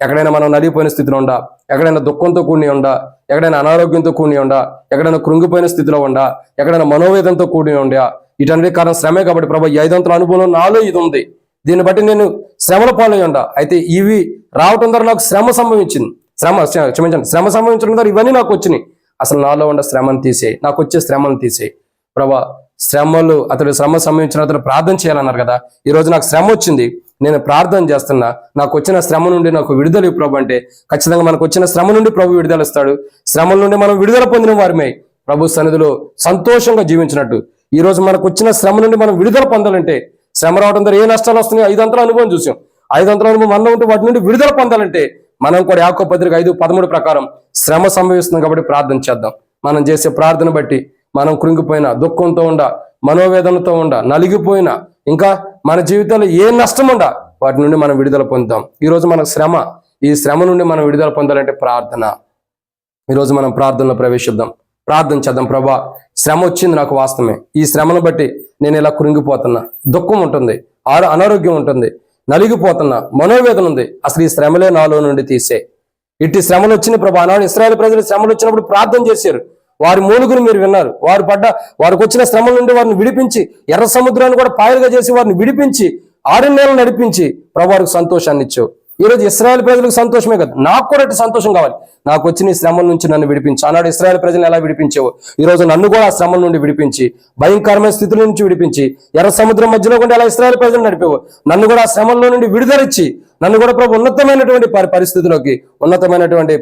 ఎక్కడైనా మనం నలిగిపోయిన స్థితిలో ఉండా, ఎక్కడైనా దుఃఖంతో కూడి ఉండా, ఎక్కడైనా అనారోగ్యంతో కూడి ఉండా, ఎక్కడైనా కృంగిపోయిన స్థితిలో ఉండా, ఎక్కడైనా మనోవేదంతో కూడి ఉండా, వీటన్నిటి కారణం శ్రమే కాబట్టి ప్రభు ఈ 500 అనుభవంలో నాలో ఇది ఉంది, దీన్ని బట్టి నేను శ్రమల పాలై ఉండా. అయితే ఇవి రావటం ద్వారా నాకు శ్రమ సంభవించింది, శ్రమ సంభవించడం ద్వారా ఇవన్నీ నాకు వచ్చినాయి. అసలు నాలో ఉన్న శ్రమను తీసేయి, నాకు వచ్చే శ్రమను తీసేయి ప్రభా. అతడు శ్రమ సంభవించిన అతడు ప్రార్థన చేయాలన్నారు కదా. ఈరోజు నాకు శ్రమ వచ్చింది, నేను ప్రార్థన చేస్తున్నా, నాకు వచ్చిన శ్రమ నుండి నాకు విడుదల ప్రభు అంటే ఖచ్చితంగా మనకు వచ్చిన శ్రమ నుండి ప్రభు విడుదల ఇస్తాడు. శ్రమల నుండి మనం విడుదల పొందిన వారిమై ప్రభు సన్నిధిలో సంతోషంగా జీవించినట్టు ఈరోజు మనకు వచ్చిన శ్రమ నుండి మనం విడుదల పొందాలంటే, శ్రమ రావడం ద్వారా ఏ నష్టాలు వస్తున్నాయి 500 అనుభవం చూసాం. 500 అనుభవం మనలో ఉంటే వాటి నుండి విడుదల పొందాలంటే మనం కూడా యాకోబు పత్రిక 5:13 ప్రకారం శ్రమ సంభవిస్తుంది కాబట్టి ప్రార్థన చేద్దాం. మనం చేసే ప్రార్థన బట్టి మనం కృంగిపోయినా, దుఃఖంతో ఉండ, మనోవేదనతో ఉండ, నలిగిపోయినా, ఇంకా మన జీవితంలో ఏ నష్టం ఉండ, వాటి నుండి మనం విడుదల పొందుతాం. ఈరోజు మన శ్రమ, ఈ శ్రమ నుండి మనం విడుదల పొందాలంటే ప్రార్థన. ఈరోజు మనం ప్రార్థనలో ప్రవేశిద్దాం, ప్రార్థన చేద్దాం. ప్రభా, శ్రమ వచ్చింది నాకు వాస్తవమే, ఈ శ్రమను బట్టి నేను ఇలా కృంగిపోతున్నా, దుఃఖం ఉంటుంది, అనారోగ్యం ఉంటుంది, నలిగిపోతున్నా, మనోవేదన ఉంది, అసలు ఈ శ్రమలే నాలో నుండి తీసే. ఇట్టి శ్రమలు వచ్చిన ప్రభా, నాడు ఇశ్రాయేలు ప్రజలు శ్రమలు వచ్చినప్పుడు ప్రార్థన చేశారు. వారి మూలుగురు మీరు విన్నారు. వారికి వచ్చిన శ్రమల నుండి వారిని విడిపించి, ఎర్ర సముద్రాన్ని కూడా పాయలుగా చేసి వారిని విడిపించి 6 నెలలు నడిపించి ప్రభు వారికి సంతోషాన్ని ఇచ్చావు. ఈరోజు ఇశ్రాయేలు ప్రజలకు సంతోషమే కదా, నాకు కూడా సంతోషం కావాలి. నాకు వచ్చిన ఈ శ్రమల నుంచి నన్ను విడిపించి, ఆనాడు ఇశ్రాయేలు ప్రజలను ఎలా విడిపించావు, ఈరోజు నన్ను కూడా ఆ శ్రమల నుండి విడిపించి, భయంకరమైన స్థితుల నుంచి విడిపించి, ఎర్ర సముద్రం మధ్యలో కూడా ఎలా ఇశ్రాయేలు ప్రజలు నడిపావు, నన్ను కూడా ఆ శ్రమల్లో నుండి విడుదలిచ్చి, నన్ను కూడా ప్రభు ఉన్నతమైనటువంటి పరిస్థితిలోకి, ఉన్నతమైనటువంటి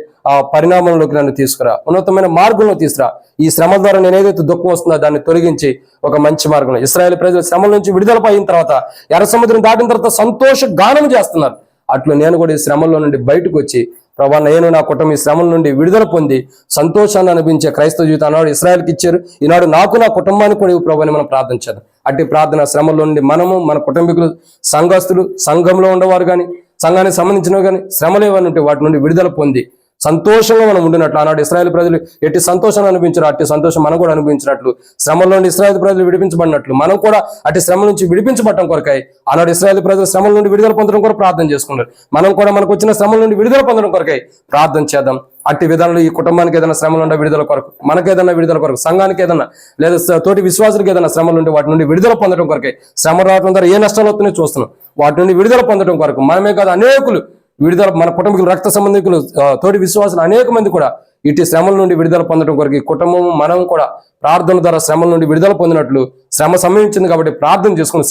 పరిణామంలోకి నన్ను తీసుకురా, ఉన్నతమైన మార్గంలో తీసుకురా. ఈ శ్రమ ద్వారా నేను ఏదైతే దుఃఖం వస్తుందో దాన్ని తొలగించి ఒక మంచి మార్గంలో, ఇశ్రాయేలు ప్రజలు శ్రమల నుంచి విడుదల అయిన తర్వాత, ఎర్ర సముద్రం దాటిన తర్వాత సంతోష గానం చేస్తున్నారు. అట్లా నేను కూడా ఈ శ్రమల్లో నుండి బయటకు వచ్చి, ప్రభా, నేను నా కుటుంబం ఈ శ్రమల నుండి విడుదల పొంది సంతోషాన్ని అనిపించే క్రైస్తవ జీవితం ఆనాడు ఇశ్రాయేల్కి ఇచ్చారు, ఈనాడు నాకు నా కుటుంబానికి కూడా ప్రభు అని మనం ప్రార్థించాలి. అట్టి ప్రార్థన శ్రమల్లో నుండి మనము, మన కుటుంబీకులు, సంఘస్థులు, సంఘంలో ఉండేవారు కానీ, సంఘానికి సంబంధించినవి కానీ శ్రమలు ఏమని ఉంటే వాటి నుండి విడుదల పొంది సంతోషంగా మనం ఉండినట్లు, ఆనాడు ఇశ్రాయేలు ప్రజలు ఎట్టి సంతోషాన్ని అనిపించారు, అట్టి సంతోషం మనం కూడా అనిపించినట్లు, శ్రమల నుండి ఇశ్రాయేలు ప్రజలు విడిపించబడినట్లు మనం కూడా అట్టి శ్రమ నుంచి విడిపించబడటం కొరకై ఆనాడు ఇశ్రాయేలు ప్రజలు శ్రమల నుండి విడుదల పొందడం కొరకు ప్రార్థన చేసుకున్నారు. మనం కూడా మనకు వచ్చిన శ్రమల నుండి విడుదల పొందడం కొరకై ప్రార్థన చేద్దాం. అట్టి విధానంలో ఈ కుటుంబానికి ఏదైనా శ్రమలు ఉండే విడుదల కొరకు, మనకేదైనా విడుదల కొరకు, సంఘానికి ఏదైనా, లేదా తోటి విశ్వాసులకు ఏదైనా శ్రమలు ఉంటే వాటి నుండి విడుదల పొందడం కొరకై, శ్రమ రావడం ద్వారా ఏ నష్టాలు అవుతున్నాయో చూస్తున్నాం, వాటి నుండి విడుదల పొందడం కొరకు మనమే కాదు అనేకులు విడుదల, మన కుటుంబీకులు, రక్త సంబంధికులు, తోటి విశ్వాసులు అనేక మంది కూడా ఇటు శ్రమల నుండి విడుదల పొందడం కొరకు ఈ కుటుంబం మనం కూడా ప్రార్థన ద్వారా శ్రమల నుండి విడుదల పొందినట్లు, శ్రమ సమయించింది కాబట్టి ప్రార్థన చేసుకుని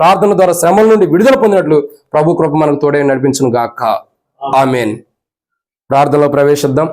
ప్రార్థన ద్వారా శ్రమల నుండి విడుదల పొందినట్లు ప్రభు కృప మనకు తోడే నడిపించును గాక. ఆమేన్. ప్రార్థనలో ప్రవేశిద్దాం.